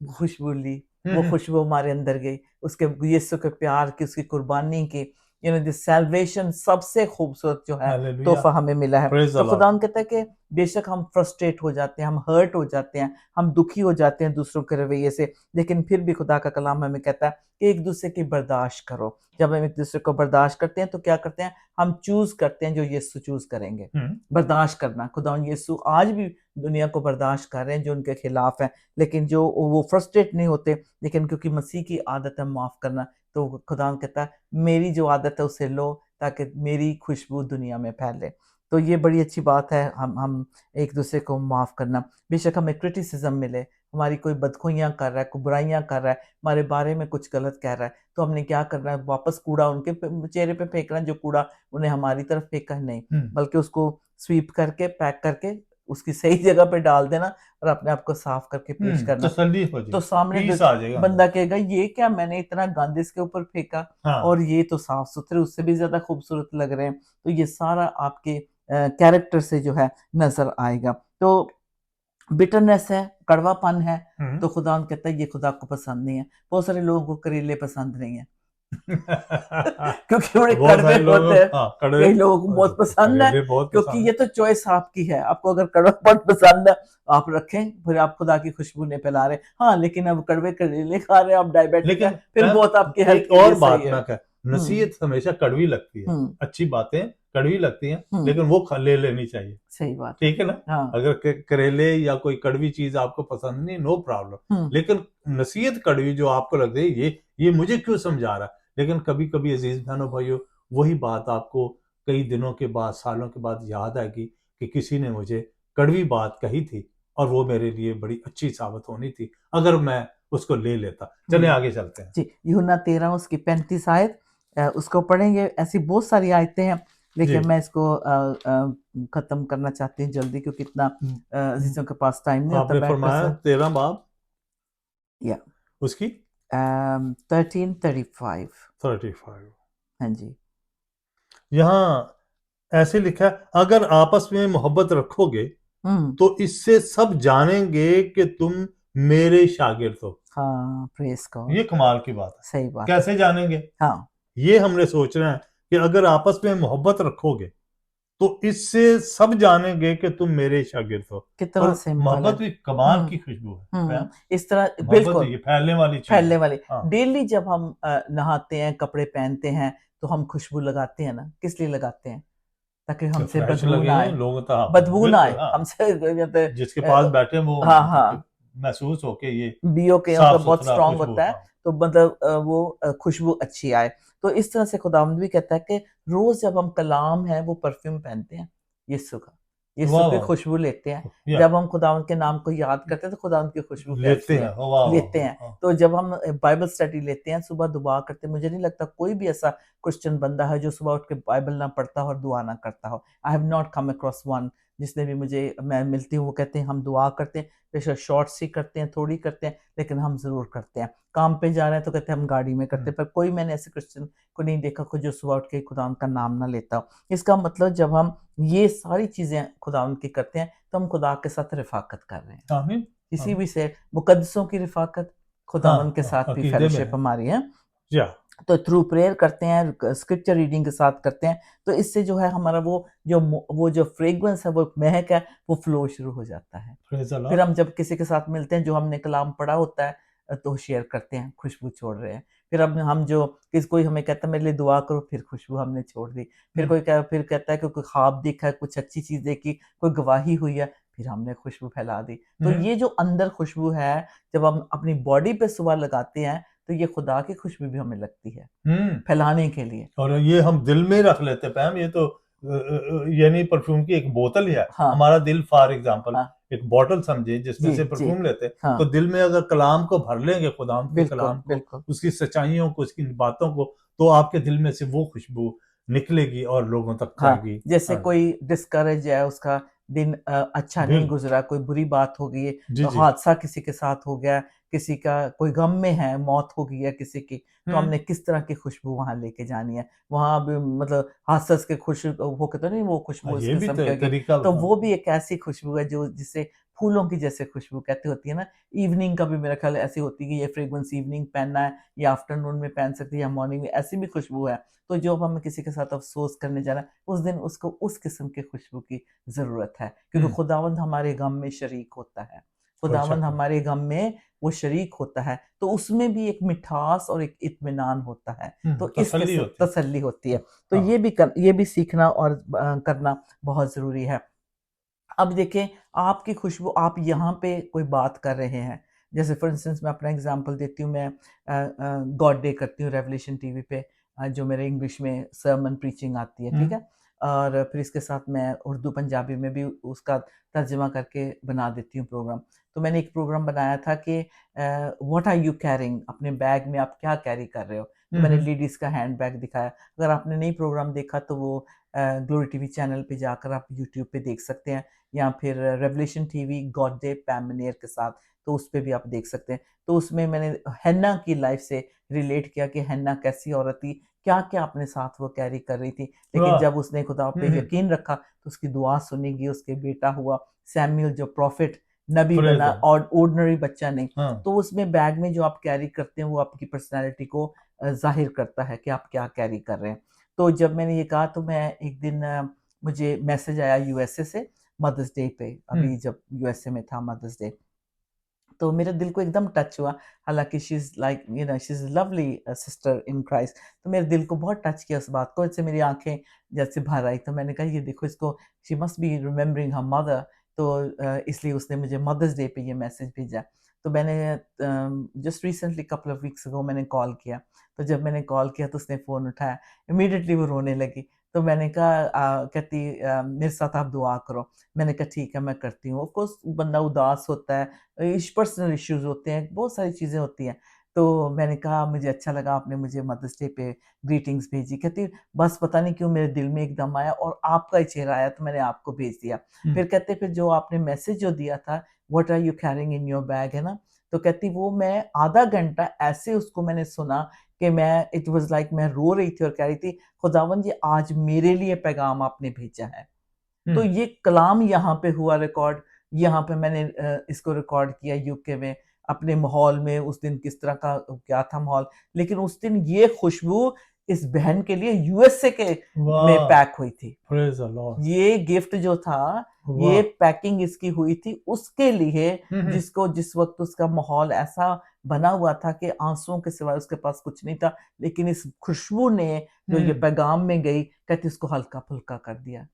खुशबू ली। वो हम्म। खुशबू हमारे अंदर गई, उसके यीशु के प्यार की, उसकी कुर्बानी की, दिस सैल्वेशन सबसे खूबसूरत जो है हालेलुया। तोहफा हमें मिला है। प्रेज तो द लॉर्ड। खुदा कहता है कि बेशक हम फ्रस्ट्रेट हो जाते हैं, हम हर्ट हो जाते हैं, हम दुखी हो जाते हैं दूसरों के रवैये से, लेकिन फिर भी खुदा का कलाम हमें कहता है कि एक दूसरे की बर्दाश्त करो। जब हम एक दूसरे को बर्दाश्त करते हैं तो क्या करते हैं? हम चूज करते हैं जो यीशु चूज करेंगे। बर्दाश्त करना, खुदा यीशु आज भी दुनिया को बर्दाश्त कर रहे हैं जो उनके खिलाफ है, लेकिन जो वो फ्रस्ट्रेट नहीं होते, लेकिन क्योंकि मसीह की आदत है माफ करना, तो खुदा कहता है मेरी जो आदत है उसे लो, ताकि मेरी खुशबू दुनिया में फैले। तो ये बड़ी अच्छी बात है, हम एक दूसरे को माफ करना। बेशक हमें क्रिटिसिज्म मिले, हमारी कोई बदखुइयाँ कर रहा है, कोई बुराइयां कर रहा है, हमारे बारे में कुछ गलत कह रहा है, तो हमने क्या करना है? वापस कूड़ा उनके चेहरे पे फेंकना, जो कूड़ा उन्हें हमारी तरफ फेंका है, नहीं, बल्कि उसको स्वीप करके, पैक करके उसकी सही जगह पे डाल देना और अपने आप को साफ करके पेश करना। तसल्ली हो तो जाएगी, सामने पीस आ जाएगा बंदा अंदर। कहेगा ये क्या, मैंने इतना गंद इसके ऊपर फेंका हाँ। और ये तो साफ सुथरे उससे भी ज्यादा खूबसूरत लग रहे हैं। तो ये सारा आपके कैरेक्टर से जो है नजर आएगा। तो बिटरनेस है, कड़वापन है, तो खुदा कहता है ये खुदा को पसंद नहीं है। बहुत सारे लोगों को करेले पसंद नहीं है क्योंकि बड़े बहुत कड़वे सारे लोग, होते हैं। हाँ, कड़वे, कई लोगों को बहुत पसंद है, करेले बहुत क्योंकि पसंद ये तो चॉइस आपकी है। आपको अगर कड़वापन पसंद है आप रखें, फिर आप खुदा की खुशबू नहीं फैला रहे। हाँ, लेकिन अब कड़वे करेले खा रहे हैं, आप डायबिटिक है, लेकिन फिर मैम, बहुत आपकी हेल्थ एक के लिए और सही बात है। मैं कह, हम्म नसीहत हमेशा कड़वी लगती है, हम्म अच्छी बातें कड़वी लगती हैं, हम्म लेकिन वो ले लेनी चाहिए, सही बात है। ठीक है ना। हाँ। अगर करेले या कोई कड़वी चीज आपको पसंद नहीं, नो प्रॉब्लम, हम्म लेकिन नसीहत कड़वी जो आपको लगती है, ये मुझे क्यों समझा रहा है। लेकिन कभी कभी अजीज बहनों भाइयों, वही बात आपको कई दिनों के बाद, सालों के बाद याद आएगी कि किसी ने मुझे कड़वी बात कही थी और वो मेरे लिए बड़ी अच्छी साबित होनी थी अगर मैं उसको ले लेता। चले आगे चलते हैं। जी, यूहन्ना 13 उसकी 35 आयत, उसको पढ़ेंगे। ऐसी बहुत सारी आयतें हैं, जी, लेकिन मैं इसको खत्म करना चाहती हूँ जल्दी, क्योंकि इतना अजीजों के पास टाइम नहीं होता आपने बैठ फरमाया कर। 13 बाब या उसकी 13:35। 35। हाँ जी। यहाँ ऐसे लिखा है, अगर आपस में मोहब्बत रखोगे हम्म तो इससे सब जानेंगे कि तुम मेरे शागिर्द हो। हाँ, प्रेस गॉड। ये कमाल की बात है। सही बात है। कैसे जानेंगे, हाँ, ये हमने सोचना है कि अगर आपस में मोहब्बत रखोगे तो इससे सब जानेंगे कि तुम मेरे शागिर्द हो। कितना और सिंपल है। मोहब्बत भी कमाल की खुशबू है फैम। इस तरह मोहब्बत बिल्कुल ये फैलने वाली चीज फैलने है। वाली। हाँ, डेली जब हम नहाते हैं, कपड़े पहनते हैं, तो हम खुशबू लगाते हैं ना, किस लिए लगाते हैं? ताकि हमसे फ्रेश बदबू ना लगे आए। लोग तो, हाँ, बदबू ना बिल्कुल, आए हाँ, हमसे जैसे जिसके पास बैठे वो हाँ मतलब कि हाँ, महसूस हो के ये बीओ के उनका साफ बहुत सुथरा स्ट्रांग खुशबू। होता है, हाँ, तो मतलब वो खुशबू अच्छी आए। तो इस तरह से खुदावंद भी कहता है कि रोज जब हम कलाम है वो परफ्यूम पहनते हैं यीशु का, यीशु वाह की वाह, खुशबू लेते हैं। या जब हम खुदावंद के नाम को याद करते हैं तो खुदावंद की खुशबू लेते फैलती हैं, है, वाह वाह लेते वाह, हैं। हाँ। तो जब हम बाइबल स्टडी लेते हैं, सुबह दुआ करते हैं, मुझे नहीं लगता कोई भी ऐसा क्रिश्चियन बंदा है जो सुबह उठ के बाइबल ना पढ़ता हो और दुआ ना करता हो। I have not come across one. जिसने भी मुझे मैं मिलती हूँ वो कहते हैं हम दुआ करते हैं, बेशक शॉर्ट्स ही करते हैं, थोड़ी करते हैं, लेकिन हम जरूर करते हैं। काम पे जा रहे हैं तो कहते हैं हम गाड़ी में करते हैं, पर कोई मैंने ऐसे क्रिश्चियन को नहीं देखा को जो सुबह उठ के खुदा का नाम ना लेता हो। इसका मतलब जब हम ये सारी चीजें खुदा की करते हैं तो हम खुदा के साथ रिफाकत कर रहे हैं। आमीन, किसी आमीन। भी से मुकद्दसों की रिफाकत, खुदावन हाँ के हाँ, साथ भी अकीदे में फेलोशिप है। हमारी है। या तो थ्रू प्रेयर करते हैं, स्क्रिप्चर रीडिंग के साथ करते हैं, तो इससे जो है हमारा वो जो फ्रेग्रेंस है, वो महक है, वो फ्लो शुरू हो जाता है। प्रेज द फिर लॉर्ड। हम जब किसी के साथ मिलते हैं जो हमने कलाम पढ़ा होता है, तो शेयर करते हैं, खुशबू छोड़ रहे हैं। फिर अब हम जो किस कोई हमें कहता है मेरे लिए दुआ करो, फिर खुशबू हमने छोड़ दी। फिर कहता है कि कोई ख्वाब देखा है, कुछ अच्छी चीज देखी, कोई गवाही हुई है, फिर हमने खुशबू फैला दी। तो ये जो अंदर खुशबू है, जब हम अपनी बॉडी पे सुबह लगाते हैं, तो ये खुदा की खुशबू भी हमें लगती है फैलाने के लिए। और ये हम दिल में रख लेते हैं पैम, ये तो यानी परफ्यूम की एक बोतल ही है। हाँ हमारा दिल फॉर एग्जांपल हाँ एक बोतल समझे जिसमें जी से जी परफ्यूम लेते हैं, हाँ, तो दिल में अगर कलाम को भर लेंगे, खुदाम के बिल्कुल कलाम को, बिल्कुल। उसकी सच्चाइयों को, उसकी बातों को, तो आपके दिल में से वो खुशबू निकलेगी और लोगों तक हाँ, जाएगी। जैसे हाँ, कोई डिस्करेज है, उसका दिन अच्छा नहीं बिल्कुल, गुजरा, कोई बुरी बात हो गई है, जी जी। हादसा किसी के साथ हो गया, किसी का कोई गम में है, मौत हो गई है किसी की, तो हमने किस तरह की खुशबू वहां लेके जानी है। वहां भी मतलब हंस के खुश होके तो नहीं, वो खुशबू इस ये भी किस्म की होगी। तरीका, तो हाँ। वो भी एक ऐसी खुशबू है जो जिसे फूलों की जैसे खुशबू कहते होती है ना। इवनिंग का भी मेरा ख्याल ऐसी होती है कि ये फ्रेग्रेंस इवनिंग पहनना है, या आफ्टरनून में पहन सकती है, या मॉर्निंग में, ऐसी भी खुशबू है। तो जो हम किसी के साथ अफसोस करने जा रहे हैं, उस दिन उसको उस किस्म की खुशबू की ज़रूरत है, क्योंकि खुदावंद हमारे गम में शरीक होता है। कोई खुदावंद शक नहीं। हमारे गम में वो शरीक होता है, तो उसमें भी एक मिठास और एक इत्मीनान होता है। तो इस तसल्ली किस्म होती है। तसल्ली होती है। तो हाँ, ये भी सीखना और करना बहुत ज़रूरी है। अब देखिए, आपकी खुशबू, आप यहाँ पे कोई बात कर रहे हैं, जैसे फॉर इंस्टेंस मैं अपना एग्जांपल देती हूँ। मैं गॉड डे करती हूँ रेवलेशन टीवी पे, जो मेरे इंग्लिश में सर्मन प्रीचिंग आती है, ठीक है। और फिर इसके साथ मैं उर्दू पंजाबी में भी उसका तर्जमा करके बना देती हूँ प्रोग्राम। तो मैंने एक प्रोग्राम बनाया था कि व्हाट आर यू कैरिंग, अपने बैग में आप क्या कैरी कर रहे हो। तो मैंने लेडीज़ का हैंड बैग दिखाया। अगर आपने नहीं प्रोग्राम देखा तो वो ग्लोरी टीवी चैनल पे जाकर आप यूट्यूब पे देख सकते हैं, या फिर revelation TV God day पैम Maner के साथ, तो उस पे भी आप देख सकते हैं। तो उसमें मैंने हन्ना की लाइफ से रिलेट किया कि हन्ना कैसी औरत थी, क्या-क्या अपने साथ वो कैरी कर रही थी। लेकिन वाह! जब उसने खुदा पे हम्म, यकीन रखा तो उसकी दुआ सुनी गई, उसके बेटा हुआ सैमुअल जो प्रॉफिट नबी प्रेज बना, द और ऑर्डिनरी बच्चा नहीं। हाँ तो उसमें बैग में जो आप कैरी करते हैं वो आपकी पर्सनैलिटी को ज़ाहिर करता है कि आप क्या कैरी कर रहे हैं। तो जब मैंने ये कहा तो मैं एक दिन मुझे मैसेज आया यूएसए से मदर्स डे पे, हम्म, अभी जब यूएसए में था मदर्स डे। तो मेरे दिल को एकदम टच हुआ। हालाँकि she is like she is lovely sister in Christ. तो मेरे दिल को बहुत टच किया उस बात को, इससे मेरी आँखें जैसे भर आई। तो मैंने कहा ये देखो इसको, she must be remembering her mother. तो इसलिए उसने मुझे मदर्स डे पे ये मैसेज भेजा। तो मैंने just recently couple of weeks ago मैंने कॉल किया। तो जब मैंने कॉल किया तो उसने फ़ोन उठाया, इमीडिएटली वो रोने लगी। तो मैंने कहा कहती मेरे साथ आप दुआ करो। मैंने कहा ठीक है मैं करती हूँ। ऑफ़ कोर्स बंदा उदास होता है, पर्सनल इश्यूज़ होते हैं, बहुत सारी चीज़ें होती हैं। तो मैंने कहा मुझे अच्छा लगा आपने मुझे मदर्स डे पे ग्रीटिंग्स भेजी। कहती बस पता नहीं क्यों मेरे दिल में एकदम आया और आपका ही चेहरा आया तो मैंने आपको भेज दिया। हम्म, फिर कहते फिर जो आपने मैसेज जो दिया था, what are you carrying in your bag, है ना? तो कहती वो मैं आधा घंटा ऐसे उसको मैंने सुना कि मैं इट वाज़ लाइक मैं रो रही थी और कह रही थी खुदावंद ये आज मेरे लिए पैगाम आपने भेजा है। तो हम्म, ये कलाम यहाँ पे हुआ रिकॉर्ड, यहाँ पे मैंने इसको रिकॉर्ड किया यूके में, अपने माहौल में उस दिन किस तरह का क्या था माहौल। लेकिन उस दिन ये खुशबू इस बहन के लिए यूएसए के में वाह! पैक हुई थी। Praise the Lord! ये गिफ्ट जो था, ये वाह! पैकिंग इसकी हुई थी उसके लिए, हम्म, जिसको जिस वक़्त उसका माहौल ऐसा बना हुआ था कि आँसुओं के सिवाय उसके पास कुछ नहीं था। लेकिन इस खुशबू ने जो ये हम्म, पैगाम में गई, कहती उसको हल्का-फुल्का कर दिया।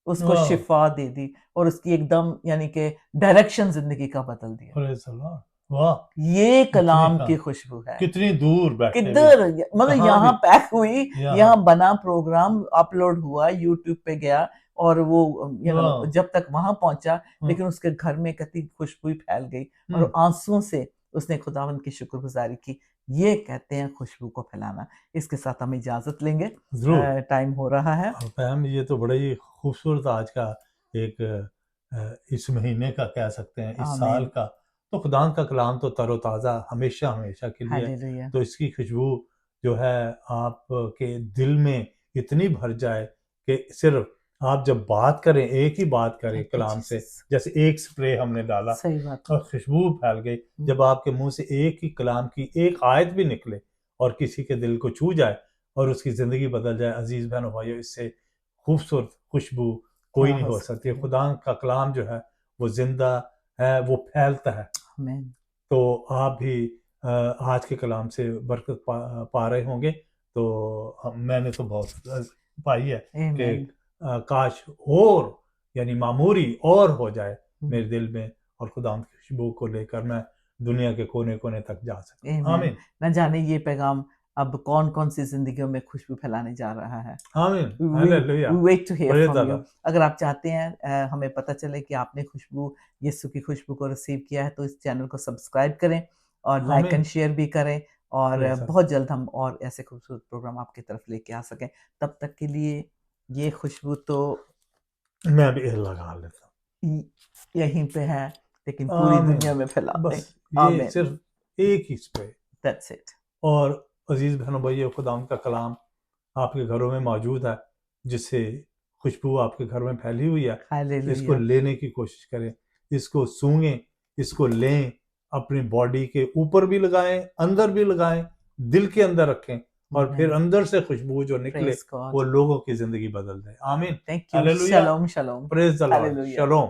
उसको वाह! शिफ़ा दे दी और उसकी एकदम यानी कि डायरेक्शन ज़िंदगी का बदल दिया। Praise the Lord! वाह! ये कितनी कलाम हाँ, की खुशबू है। कितनी दूर बैठे भी किधर मतलब कहाँ यहाँ भी पैक हुई, यहाँ यहाँ बना प्रोग्राम, अपलोड हुआ, यूट्यूब पे गया और वो वाह! जब तक वहाँ पहुँचा, हाँ, लेकिन उसके घर में कहती खुशबू ही फैल गई हम्म, और आँसुओं से उसने खुदावंद की शुक्रगुज़ारी की। ये कहते हैं खुशबू को फैलाना। इसके साथ हम इजाज़त लेंगे। जरूर। टाइम हो रहा है। फैम ये तो बड़ा ही खूबसूरत आज का एक इस महीने का कह सकते हैं, इस साल आमीन। का। तो खुदा का कलाम तो तरोताज़ा हमेशा हमेशा के लिए है। हालेलुया। तो इसकी खुशबू जो है आपके दिल में इतनी भर जाए कि सिर्फ आप जब बात करें, एक ही बात करें थैंक यू कलाम से, जीसस। जैसे एक स्प्रे हमने डाला सही बात और है। खुशबू फैल गई। हुँ, जब आपके मुंह से एक ही कलाम की एक आयत भी निकले और किसी के दिल को छू जाए और उसकी ज़िंदगी बदल जाए, अजीज़ बहनों भाइयों, इससे खूबसूरत खुशबू कोई क्या नहीं हो हो सकती। सकती है। खुदा का कलाम जो है वो ज़िंदा है, वो फैलता है। आमीन। तो आप भी आज के कलाम से बरकत पा रहे होंगे। तो मैंने तो बहुत पाई है कि आमीन। काश और यानी मामूरी और हो जाए हुँ, मेरे दिल में और खुदा की खुशबू को लेकर मैं दुनिया के कोने-कोने तक जा सकूँ। आमीन। आमीन, ना जाने ये पैगाम अब कौन-कौन सी ज़िंदगियों में खुशबू फैलाने जा रहा है। आमीन, we hallelujah, we wait to hear praise the from you. Lord. अगर आप चाहते हैं हमें पता चले कि आपने खुशबू यीशु की खुशबू को रिसीव किया है, तो इस चैनल को सब्सक्राइब करें और लाइक आमीन, एंड शेयर भी करें और प्रेज़ द बहुत जल्द हम और ऐसे खूबसूरत प्रोग्राम आपकी तरफ लेके आ सकें। तब तक के लिए ये खुशबू तो लॉर्ड। मैं भी लगा लेता य यहीं पे है, लेकिन हूँ। पूरी आमीन, दुनिया में फैला दें। बस ये आमीन। सिर्फ़ एक ही स्प्रे। That's it. और अजीज़ बहनों भाइयों, खुदा का कलाम आपके घरों में मौजूद है, जिससे खुशबू आपके घर में फैली हुई है। इसको हालेलुया। लेने की कोशिश करें, इसको सूंघें, इसको लें, अपनी बॉडी के ऊपर भी लगाएं, अंदर भी लगाएं, दिल के अंदर रखें और फिर आमीन। अंदर से खुशबू जो निकले प्रेज़ गॉड। वो लोगों की जिंदगी बदल दे। Amen, thank you. Hallelujah, shalom, shalom. Praise the lord, hallelujah. शलोम।